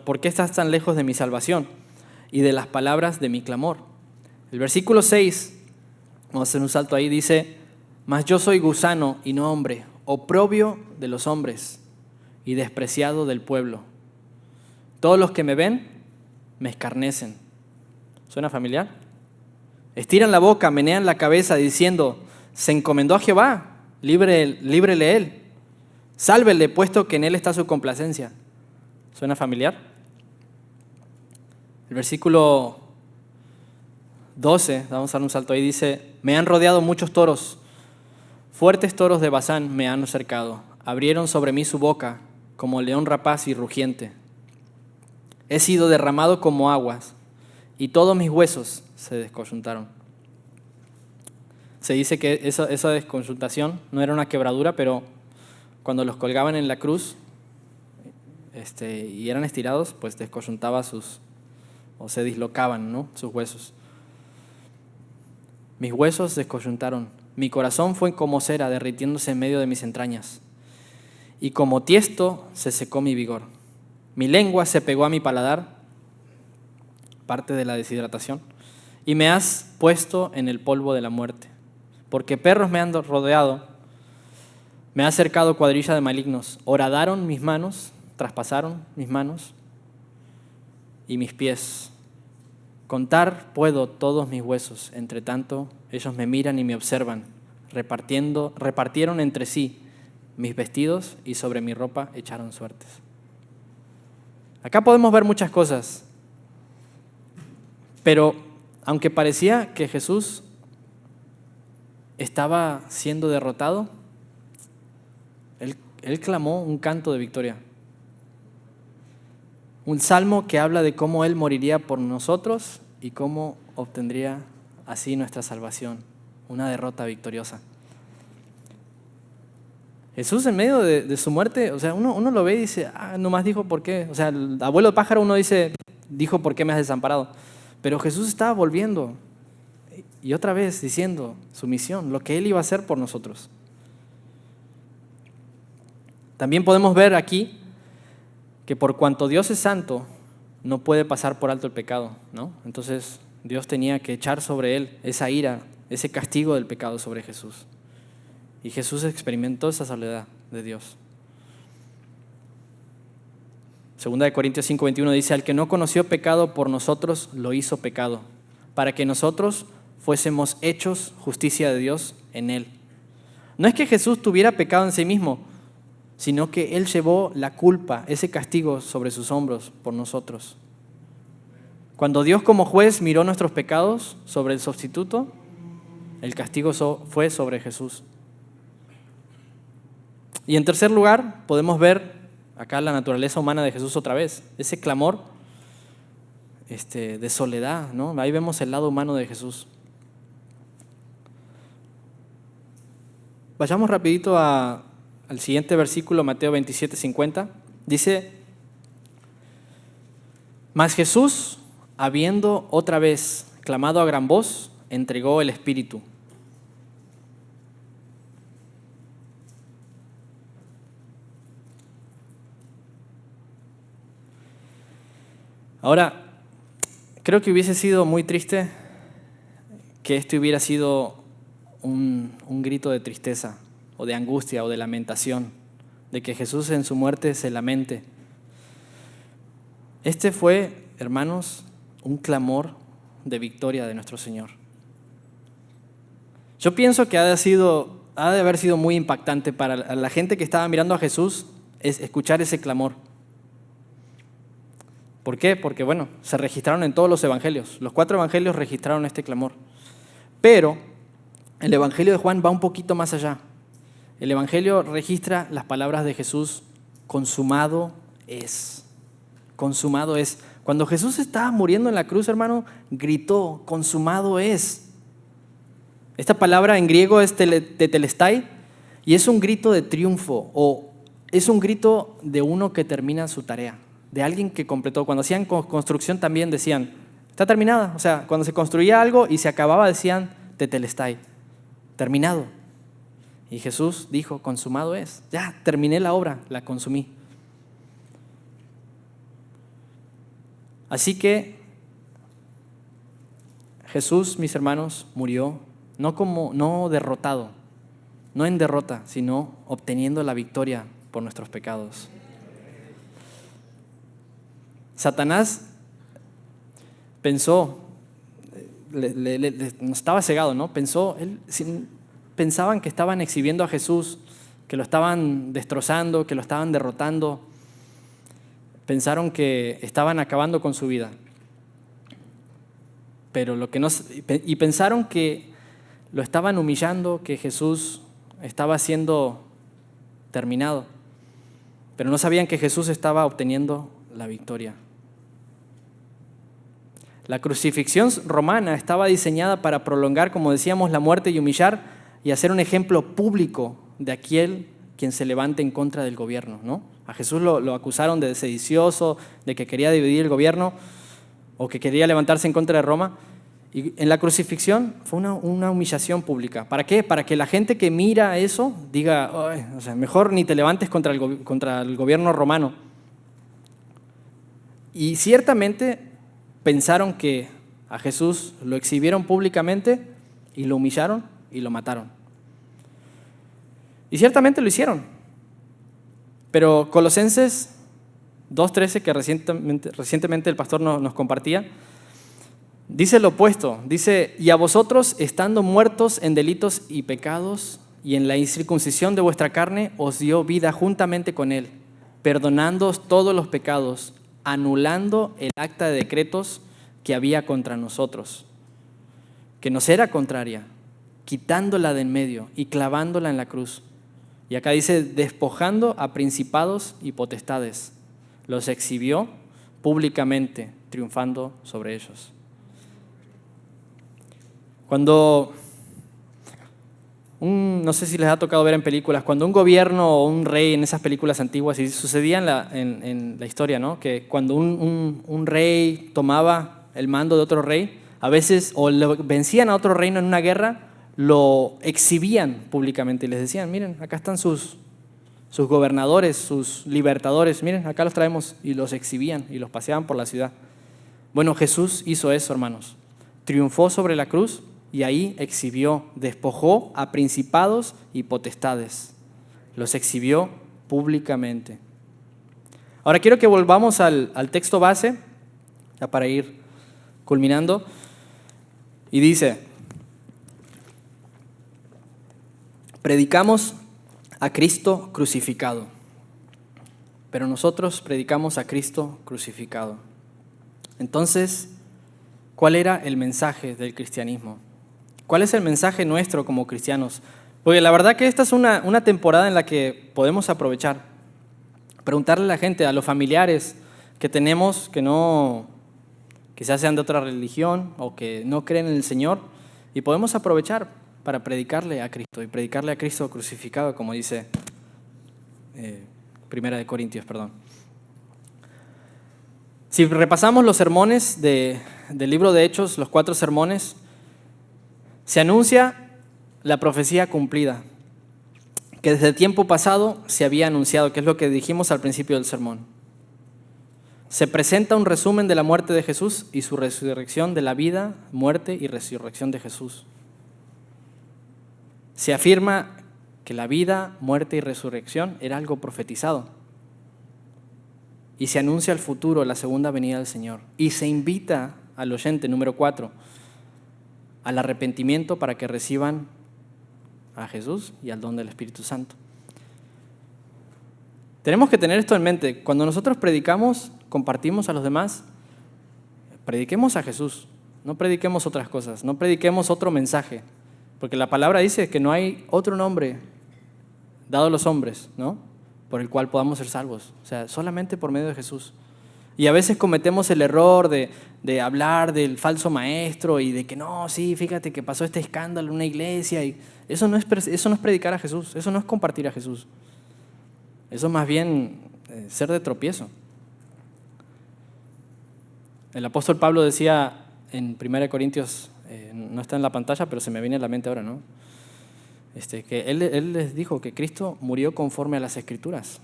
¿Por qué estás tan lejos de mi salvación y de las palabras de mi clamor? El versículo 6, vamos a hacer un salto ahí, dice, mas yo soy gusano y no hombre, oprobio de los hombres y despreciado del pueblo. Todos los que me ven me escarnecen. ¿Suena familiar? Estiran la boca, menean la cabeza diciendo, se encomendó a Jehová, líbrele él. Sálvele, puesto que en él está su complacencia. ¿Suena familiar? El versículo 12, vamos a dar un salto ahí, dice, me han rodeado muchos toros, fuertes toros de Basán me han cercado. Abrieron sobre mí su boca como león rapaz y rugiente. He sido derramado como aguas y todos mis huesos se descoyuntaron. Se dice que esa desconjuntación no era una quebradura, pero cuando los colgaban en la cruz y eran estirados, pues descoyuntaba o se dislocaban, ¿no?, sus huesos. Mis huesos descoyuntaron. Mi corazón fue como cera derritiéndose en medio de mis entrañas. Y como tiesto se secó mi vigor. Mi lengua se pegó a mi paladar, parte de la deshidratación, y me has puesto en el polvo de la muerte. Porque perros me han rodeado, me ha cercado cuadrilla de malignos. Horadaron mis manos, traspasaron mis manos y mis pies. Contar puedo todos mis huesos, entre tanto ellos me miran y me observan. Repartieron entre sí mis vestidos y sobre mi ropa echaron suertes. Acá podemos ver muchas cosas, pero aunque parecía que Jesús estaba siendo derrotado, él clamó un canto de victoria. Un salmo que habla de cómo Él moriría por nosotros y cómo obtendría así nuestra salvación, una derrota victoriosa. Jesús en medio de su muerte, o sea, uno lo ve y dice, nomás dijo por qué. O sea, el abuelo pájaro uno dice, dijo por qué me has desamparado. Pero Jesús estaba volviendo y otra vez diciendo su misión, lo que Él iba a hacer por nosotros. También podemos ver aquí que por cuanto Dios es santo, no puede pasar por alto el pecado, ¿no? Entonces Dios tenía que echar sobre Él esa ira, ese castigo del pecado sobre Jesús. Y Jesús experimentó esa soledad de Dios. Segunda de Corintios 5:21 dice, al que no conoció pecado por nosotros, lo hizo pecado, para que nosotros fuésemos hechos justicia de Dios en Él. No es que Jesús tuviera pecado en sí mismo, sino que Él llevó la culpa, ese castigo sobre sus hombros por nosotros. Cuando Dios como juez miró nuestros pecados sobre el sustituto, el castigo fue sobre Jesús. Y en tercer lugar, podemos ver acá la naturaleza humana de Jesús otra vez, ese clamor de soledad, ¿no? Ahí vemos el lado humano de Jesús. Vayamos rapidito al siguiente versículo, Mateo 27:50. Dice, mas Jesús, habiendo otra vez clamado a gran voz, entregó el Espíritu. Ahora, creo que hubiese sido muy triste que este hubiera sido un grito de tristeza o de angustia o de lamentación, de que Jesús en su muerte se lamente. Este fue, hermanos, un clamor de victoria de nuestro Señor. Yo pienso que ha de haber sido muy impactante para la gente que estaba mirando a Jesús es escuchar ese clamor. ¿Por qué? Porque, bueno, se registraron en todos los evangelios. Los 4 evangelios registraron este clamor. Pero el evangelio de Juan va un poquito más allá. El evangelio registra las palabras de Jesús, consumado es. Consumado es. Cuando Jesús estaba muriendo en la cruz, hermano, gritó, consumado es. Esta palabra en griego es tetelestai y es un grito de triunfo o es un grito de uno que termina su tarea, de alguien que completó. Cuando hacían construcción también decían, está terminada. O sea, cuando se construía algo y se acababa decían tetelestai, terminado. Y Jesús dijo, consumado es. Ya, terminé la obra, la consumí. Así que Jesús, mis hermanos, murió no derrotado, no en derrota, sino obteniendo la victoria por nuestros pecados. Satanás pensó, no estaba cegado, ¿no? Pensaban que estaban exhibiendo a Jesús, que lo estaban destrozando, que lo estaban derrotando. Pensaron que estaban acabando con su vida. Y pensaron que lo estaban humillando, que Jesús estaba siendo terminado. Pero no sabían que Jesús estaba obteniendo la victoria. La crucifixión romana estaba diseñada para prolongar, como decíamos, la muerte y humillar y hacer un ejemplo público de aquel quien se levante en contra del gobierno, ¿no? A Jesús lo acusaron de sedicioso, de que quería dividir el gobierno o que quería levantarse en contra de Roma. Y en la crucifixión fue una humillación pública. ¿Para qué? Para que la gente que mira eso diga, mejor ni te levantes contra el gobierno romano. Y ciertamente pensaron que a Jesús lo exhibieron públicamente y lo humillaron y lo mataron. Y ciertamente lo hicieron. Pero Colosenses 2:13, que recientemente el pastor nos compartía, dice lo opuesto. Dice, y a vosotros, estando muertos en delitos y pecados, y en la incircuncisión de vuestra carne, os dio vida juntamente con él, perdonándoos todos los pecados, anulando el acta de decretos que había contra nosotros, que nos era contraria, quitándola de en medio y clavándola en la cruz. Y acá dice, despojando a principados y potestades, los exhibió públicamente, triunfando sobre ellos. Cuando, no sé si les ha tocado ver en películas, cuando un gobierno o un rey en esas películas antiguas, y sucedía en la historia, ¿no? Que cuando un rey tomaba el mando de otro rey, a veces o vencían a otro reino en una guerra, lo exhibían públicamente y les decían, miren, acá están sus gobernadores, sus libertadores, miren, acá los traemos, y los exhibían y los paseaban por la ciudad. Bueno, Jesús hizo eso, hermanos. Triunfó sobre la cruz y ahí exhibió, despojó a principados y potestades. Los exhibió públicamente. Ahora quiero que volvamos al texto base, ya para ir culminando, y dice, predicamos a Cristo crucificado, pero nosotros predicamos a Cristo crucificado. Entonces, ¿cuál era el mensaje del cristianismo? ¿Cuál es el mensaje nuestro como cristianos? Porque la verdad que esta es una temporada en la que podemos aprovechar, preguntarle a la gente, a los familiares que tenemos, que quizás sean de otra religión o que no creen en el Señor, y podemos aprovechar para predicarle a Cristo y predicarle a Cristo crucificado, como dice Primera de Corintios, perdón. Si repasamos los sermones del libro de Hechos, los 4 sermones, se anuncia la profecía cumplida, que desde el tiempo pasado se había anunciado, que es lo que dijimos al principio del sermón. Se presenta un resumen de la muerte de Jesús y su resurrección, de la vida, muerte y resurrección de Jesús. Se afirma que la vida, muerte y resurrección era algo profetizado. Y se anuncia el futuro, la segunda venida del Señor. Y se invita al oyente, número 4, al arrepentimiento para que reciban a Jesús y al don del Espíritu Santo. Tenemos que tener esto en mente. Cuando nosotros predicamos, compartimos a los demás, prediquemos a Jesús, no prediquemos otras cosas, no prediquemos otro mensaje. Porque la palabra dice que no hay otro nombre dado a los hombres, ¿no?, por el cual podamos ser salvos. O sea, solamente por medio de Jesús. Y a veces cometemos el error de hablar del falso maestro y de que no, sí, fíjate que pasó este escándalo en una iglesia. Y eso no es predicar a Jesús, eso no es compartir a Jesús. Eso es más bien ser de tropiezo. El apóstol Pablo decía en 1 Corintios, no está en la pantalla, pero se me viene a la mente ahora, ¿no? Que él les dijo que Cristo murió conforme a las Escrituras.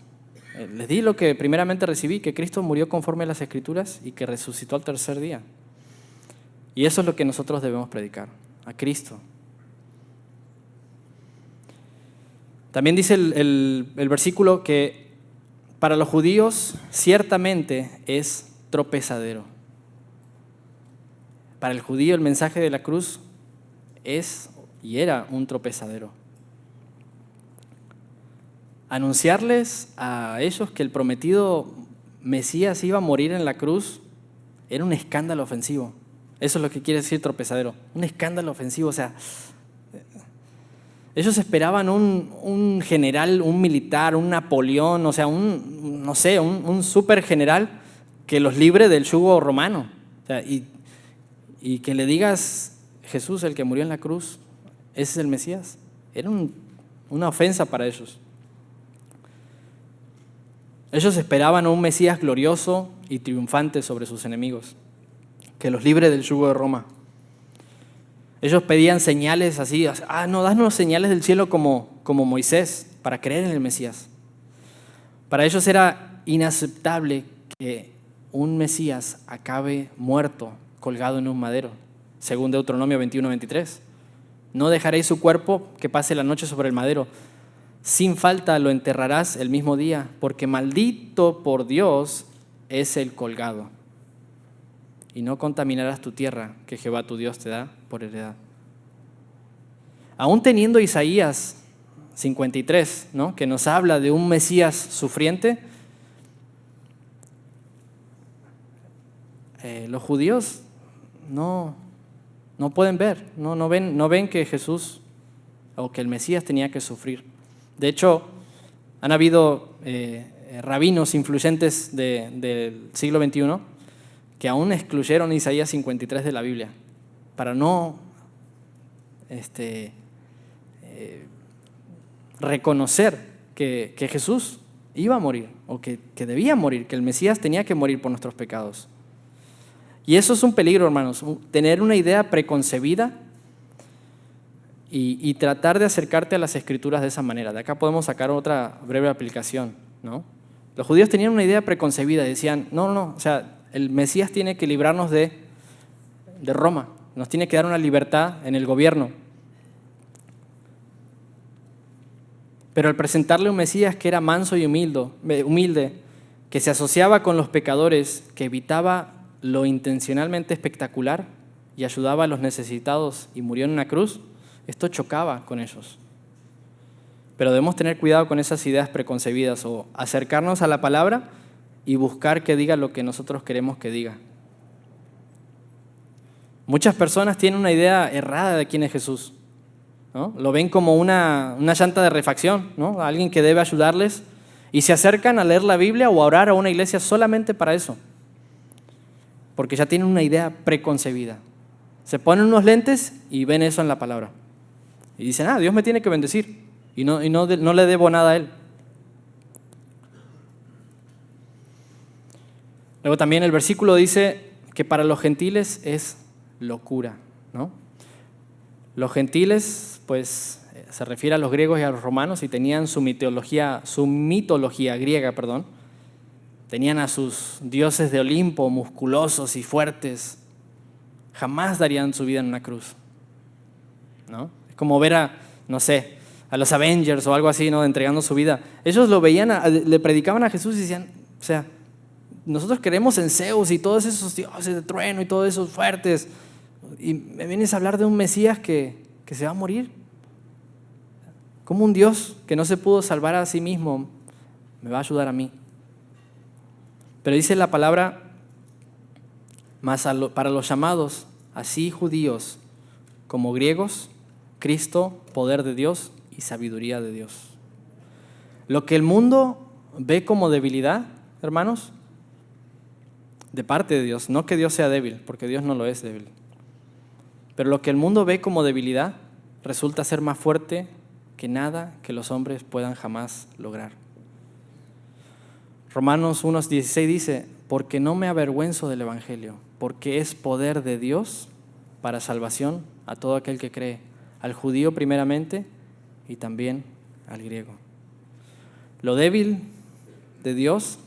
Les di lo que primeramente recibí, que Cristo murió conforme a las Escrituras y que resucitó al tercer día. Y eso es lo que nosotros debemos predicar, a Cristo. También dice el versículo que para los judíos ciertamente es tropezadero. Para el judío el mensaje de la cruz es y era un tropezadero. Anunciarles a ellos que el prometido Mesías iba a morir en la cruz era un escándalo ofensivo. Eso es lo que quiere decir tropezadero, un escándalo ofensivo. O sea, ellos esperaban un general, un militar, un Napoleón, o sea, un super general que los libre del yugo romano. O sea, y que le digas, Jesús, el que murió en la cruz, ese es el Mesías. Era una ofensa para ellos. Ellos esperaban un Mesías glorioso y triunfante sobre sus enemigos, que los libre del yugo de Roma. Ellos pedían señales así, danos señales del cielo como Moisés, para creer en el Mesías. Para ellos era inaceptable que un Mesías acabe muerto, colgado en un madero, según Deuteronomio 21:23. No dejaréis su cuerpo que pase la noche sobre el madero. Sin falta lo enterrarás el mismo día, porque maldito por Dios es el colgado. Y no contaminarás tu tierra que Jehová tu Dios te da por heredad. Aún teniendo Isaías 53, ¿no?, que nos habla de un Mesías sufriente, los judíos no pueden ver, no ven que Jesús o que el Mesías tenía que sufrir. De hecho, han habido rabinos influyentes del siglo XXI que aún excluyeron Isaías 53 de la Biblia para no reconocer que Jesús iba a morir o que debía morir, que el Mesías tenía que morir por nuestros pecados. Y eso es un peligro, hermanos, tener una idea preconcebida y tratar de acercarte a las Escrituras de esa manera. De acá podemos sacar otra breve aplicación, ¿no? Los judíos tenían una idea preconcebida, decían, no, o sea, el Mesías tiene que librarnos de Roma, nos tiene que dar una libertad en el gobierno. Pero al presentarle un Mesías que era manso y humilde, que se asociaba con los pecadores, que evitaba lo intencionalmente espectacular y ayudaba a los necesitados y murió en una cruz, esto chocaba con ellos. Pero debemos tener cuidado con esas ideas preconcebidas o acercarnos a la palabra y buscar que diga lo que nosotros queremos que diga. Muchas personas tienen una idea errada de quién es Jesús, ¿no? Lo ven como una llanta de refacción, ¿no? Alguien que debe ayudarles, y se acercan a leer la Biblia o a orar a una iglesia solamente para eso, porque ya tienen una idea preconcebida. Se ponen unos lentes y ven eso en la palabra y dicen, Dios me tiene que bendecir y no le debo nada a Él. Luego también el versículo dice que para los gentiles es locura, ¿no? Los gentiles, pues, se refiere a los griegos y a los romanos, y tenían su mitología griega, Tenían a sus dioses de Olimpo, musculosos y fuertes. Jamás darían su vida en una cruz, ¿no? Es como ver a los Avengers o algo así, ¿no?, entregando su vida. Ellos lo veían, le predicaban a Jesús y decían, o sea, nosotros creemos en Zeus y todos esos dioses de trueno y todos esos fuertes, y me vienes a hablar de un Mesías que se va a morir. ¿Cómo un Dios que no se pudo salvar a sí mismo me va a ayudar a mí? Pero dice la palabra, para los llamados, así judíos como griegos, Cristo, poder de Dios y sabiduría de Dios. Lo que el mundo ve como debilidad, hermanos, de parte de Dios, no que Dios sea débil, porque Dios no lo es débil, pero lo que el mundo ve como debilidad resulta ser más fuerte que nada que los hombres puedan jamás lograr. Romanos 1:16 dice, porque no me avergüenzo del Evangelio, porque es poder de Dios para salvación a todo aquel que cree, al judío primeramente y también al griego. Lo débil de Dios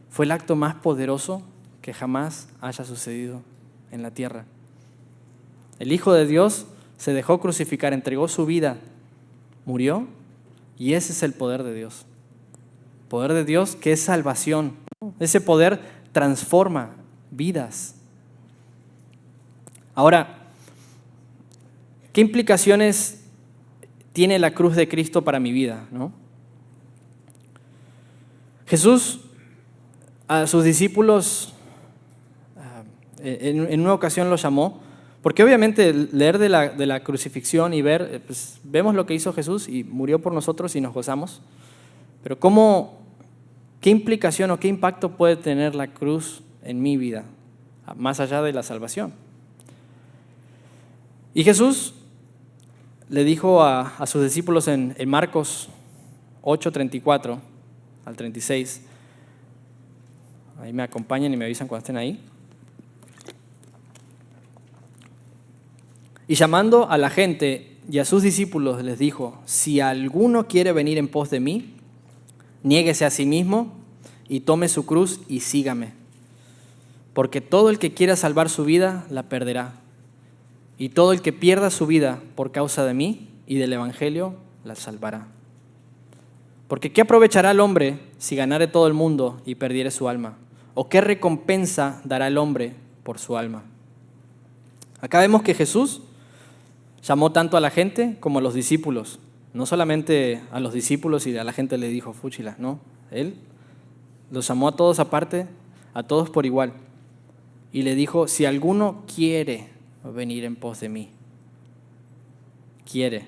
fue el acto más poderoso que jamás haya sucedido en la tierra. El Hijo de Dios se dejó crucificar, entregó su vida, murió, y ese es el poder de Dios. Poder de Dios que es salvación. Ese poder transforma vidas. Ahora, ¿qué implicaciones tiene la cruz de Cristo para mi vida, ¿no? Jesús a sus discípulos en una ocasión los llamó, porque obviamente leer de la crucifixión y ver, pues, vemos lo que hizo Jesús y murió por nosotros y nos gozamos, pero ¿qué implicación o qué impacto puede tener la cruz en mi vida, más allá de la salvación? Y Jesús le dijo a sus discípulos en Marcos 8:34 al 36, ahí me acompañan y me avisan cuando estén ahí. Y llamando a la gente y a sus discípulos les dijo: si alguno quiere venir en pos de mí, niéguese a sí mismo y tome su cruz y sígame. Porque todo el que quiera salvar su vida, la perderá. Y todo el que pierda su vida por causa de mí y del Evangelio, la salvará. Porque ¿qué aprovechará el hombre si ganare todo el mundo y perdiere su alma? ¿O qué recompensa dará el hombre por su alma? Acá vemos que Jesús llamó tanto a la gente como a los discípulos. No solamente a los discípulos y a la gente le dijo fúchila, no. Él los llamó a todos aparte, a todos por igual. Y le dijo: si alguno quiere venir en pos de mí, quiere.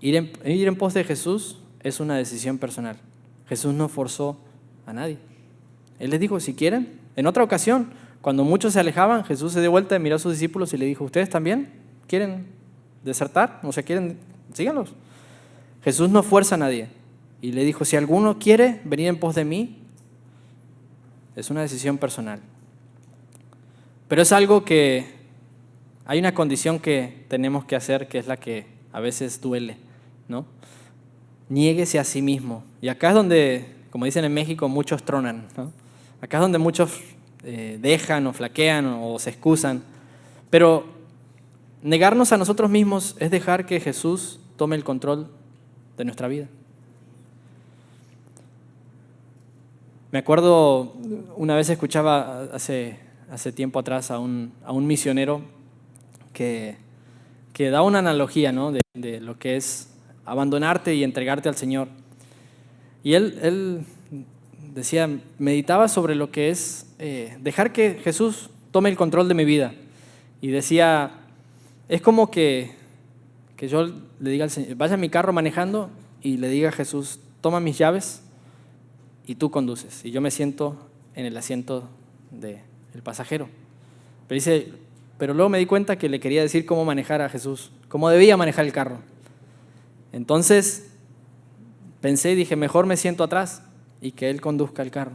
Ir en pos de Jesús es una decisión personal. Jesús no forzó a nadie. Él les dijo: si quieren. En otra ocasión, cuando muchos se alejaban, Jesús se dio vuelta y miró a sus discípulos y le dijo: ¿ustedes también quieren desertar? O sea, ¿quieren? Síganlos. Jesús no fuerza a nadie. Y le dijo: si alguno quiere venir en pos de mí, es una decisión personal. Pero es algo que hay una condición que tenemos que hacer, que es la que a veces duele, ¿no? Niéguese a sí mismo. Y acá es donde, como dicen en México, muchos tronan, ¿no? Acá es donde muchos dejan o flaquean o se excusan. Pero negarnos a nosotros mismos es dejar que Jesús tome el control de nuestra vida. Me acuerdo, una vez escuchaba hace tiempo atrás a un misionero que da una analogía, ¿no? de lo que es abandonarte y entregarte al Señor. Y él decía, meditaba sobre lo que es dejar que Jesús tome el control de mi vida. Y decía, es como que yo le diga al Señor, vaya a mi carro manejando y le diga a Jesús: toma mis llaves y tú conduces. Y yo me siento en el asiento del pasajero. Pero dice, pero luego me di cuenta que le quería decir cómo manejar a Jesús, cómo debía manejar el carro. Entonces pensé y dije, mejor me siento atrás y que Él conduzca el carro.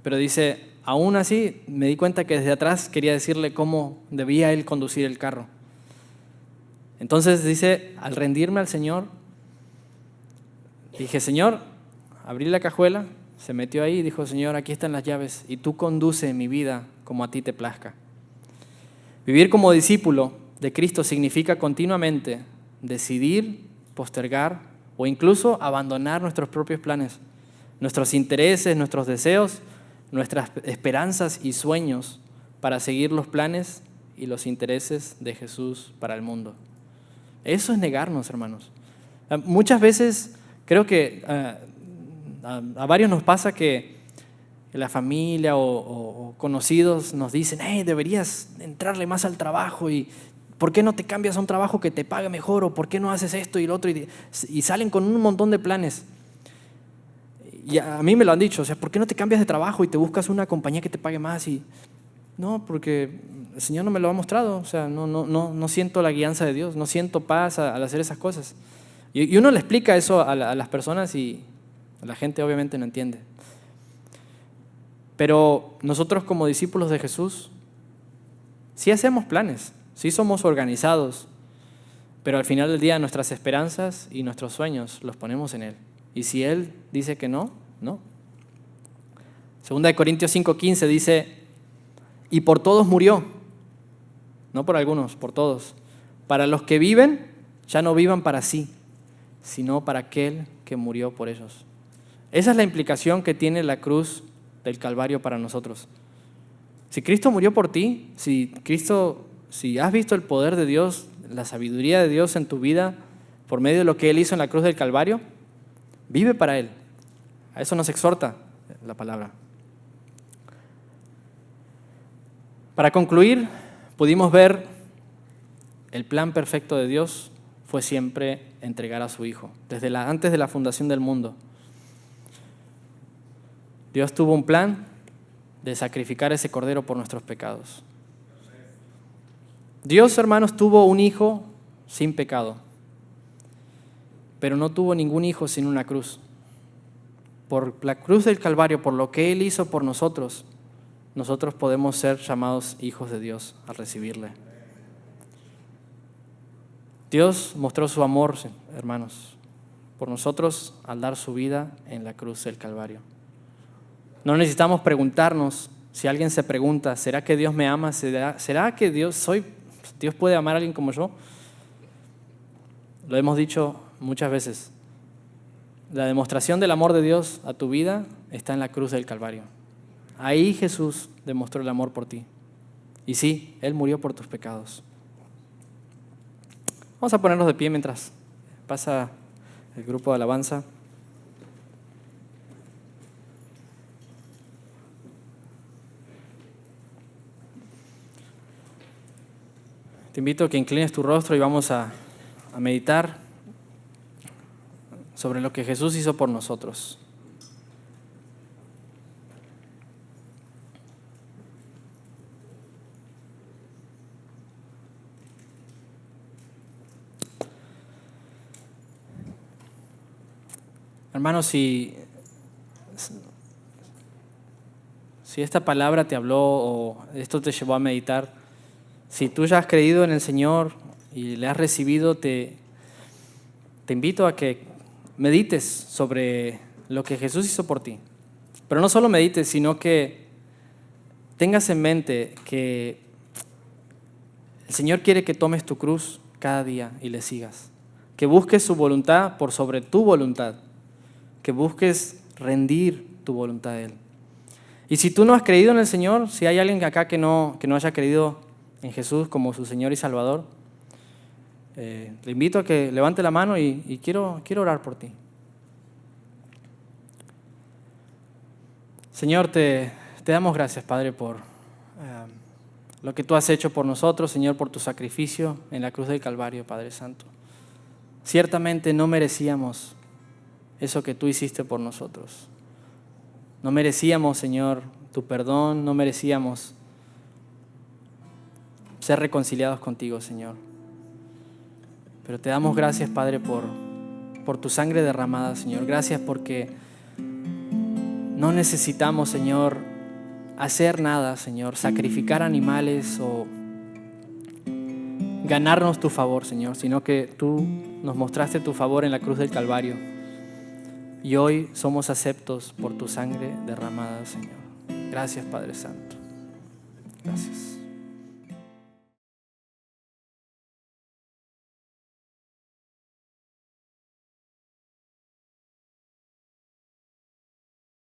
Pero dice, aún así me di cuenta que desde atrás quería decirle cómo debía Él conducir el carro. Entonces dice, al rendirme al Señor, dije: Señor, abrí la cajuela, se metió ahí y dijo: Señor, aquí están las llaves y tú conduce mi vida como a ti te plazca. Vivir como discípulo de Cristo significa continuamente decidir, postergar o incluso abandonar nuestros propios planes, nuestros intereses, nuestros deseos, nuestras esperanzas y sueños para seguir los planes y los intereses de Jesús para el mundo. Eso es negarnos, hermanos. Muchas veces creo que a varios nos pasa que la familia o conocidos nos dicen: hey, deberías entrarle más al trabajo, y ¿por qué no te cambias a un trabajo que te pague mejor? ¿O por qué no haces esto y lo otro? Y salen con un montón de planes. Y a mí me lo han dicho, o sea, ¿por qué no te cambias de trabajo y te buscas una compañía que te pague más? Y no, porque el Señor no me lo ha mostrado, o sea, no siento la guianza de Dios, no siento paz al hacer esas cosas. Y uno le explica eso a las personas y la gente obviamente no entiende. Pero nosotros como discípulos de Jesús sí hacemos planes, sí somos organizados, pero al final del día nuestras esperanzas y nuestros sueños los ponemos en Él. Y si Él dice que no, no. 2 Corintios 5:15 dice: y por todos murió, no por algunos, por todos, para los que viven ya no vivan para sí, sino para aquel que murió por ellos. Esa es la implicación que tiene la cruz del Calvario para nosotros. Si Cristo murió por ti, si has visto el poder de Dios, la sabiduría de Dios en tu vida por medio de lo que Él hizo en la cruz del Calvario, vive para Él. A eso nos exhorta la palabra. Para concluir, pudimos ver el plan perfecto de Dios fue siempre entregar a su Hijo, antes de la fundación del mundo. Dios tuvo un plan de sacrificar ese cordero por nuestros pecados. Dios, hermanos, tuvo un hijo sin pecado, pero no tuvo ningún hijo sin una cruz. Por la cruz del Calvario, por lo que Él hizo por nosotros, nosotros podemos ser llamados hijos de Dios al recibirle. Dios mostró su amor, hermanos, por nosotros al dar su vida en la cruz del Calvario. No necesitamos preguntarnos. Si alguien se pregunta, ¿será que Dios me ama? ¿Será que Dios puede amar a alguien como yo? Lo hemos dicho muchas veces. La demostración del amor de Dios a tu vida está en la cruz del Calvario. Ahí Jesús demostró el amor por ti. Y sí, Él murió por tus pecados. Vamos a ponernos de pie mientras pasa el grupo de alabanza. Te invito a que inclines tu rostro y vamos a meditar sobre lo que Jesús hizo por nosotros. Hermanos, si esta palabra te habló o esto te llevó a meditar, si tú ya has creído en el Señor y le has recibido, te invito a que medites sobre lo que Jesús hizo por ti. Pero no solo medites, sino que tengas en mente que el Señor quiere que tomes tu cruz cada día y le sigas. Que busques su voluntad por sobre tu voluntad. Que busques rendir tu voluntad a Él. Y si tú no has creído en el Señor, si hay alguien acá que no haya creído en Jesús como su Señor y Salvador, le invito a que levante la mano y quiero orar por ti. Señor, te damos gracias, Padre, por lo que tú has hecho por nosotros, Señor, por tu sacrificio en la cruz del Calvario, Padre Santo. Ciertamente no merecíamos eso que tú hiciste por nosotros. No merecíamos, Señor, tu perdón, no merecíamos ser reconciliados contigo, Señor. Pero te damos gracias, Padre, por tu sangre derramada, Señor. Gracias porque no necesitamos, Señor, hacer nada, Señor, sacrificar animales o ganarnos tu favor, Señor, sino que tú nos mostraste tu favor en la cruz del Calvario. Y hoy somos aceptos por tu sangre derramada, Señor. Gracias, Padre Santo. Gracias.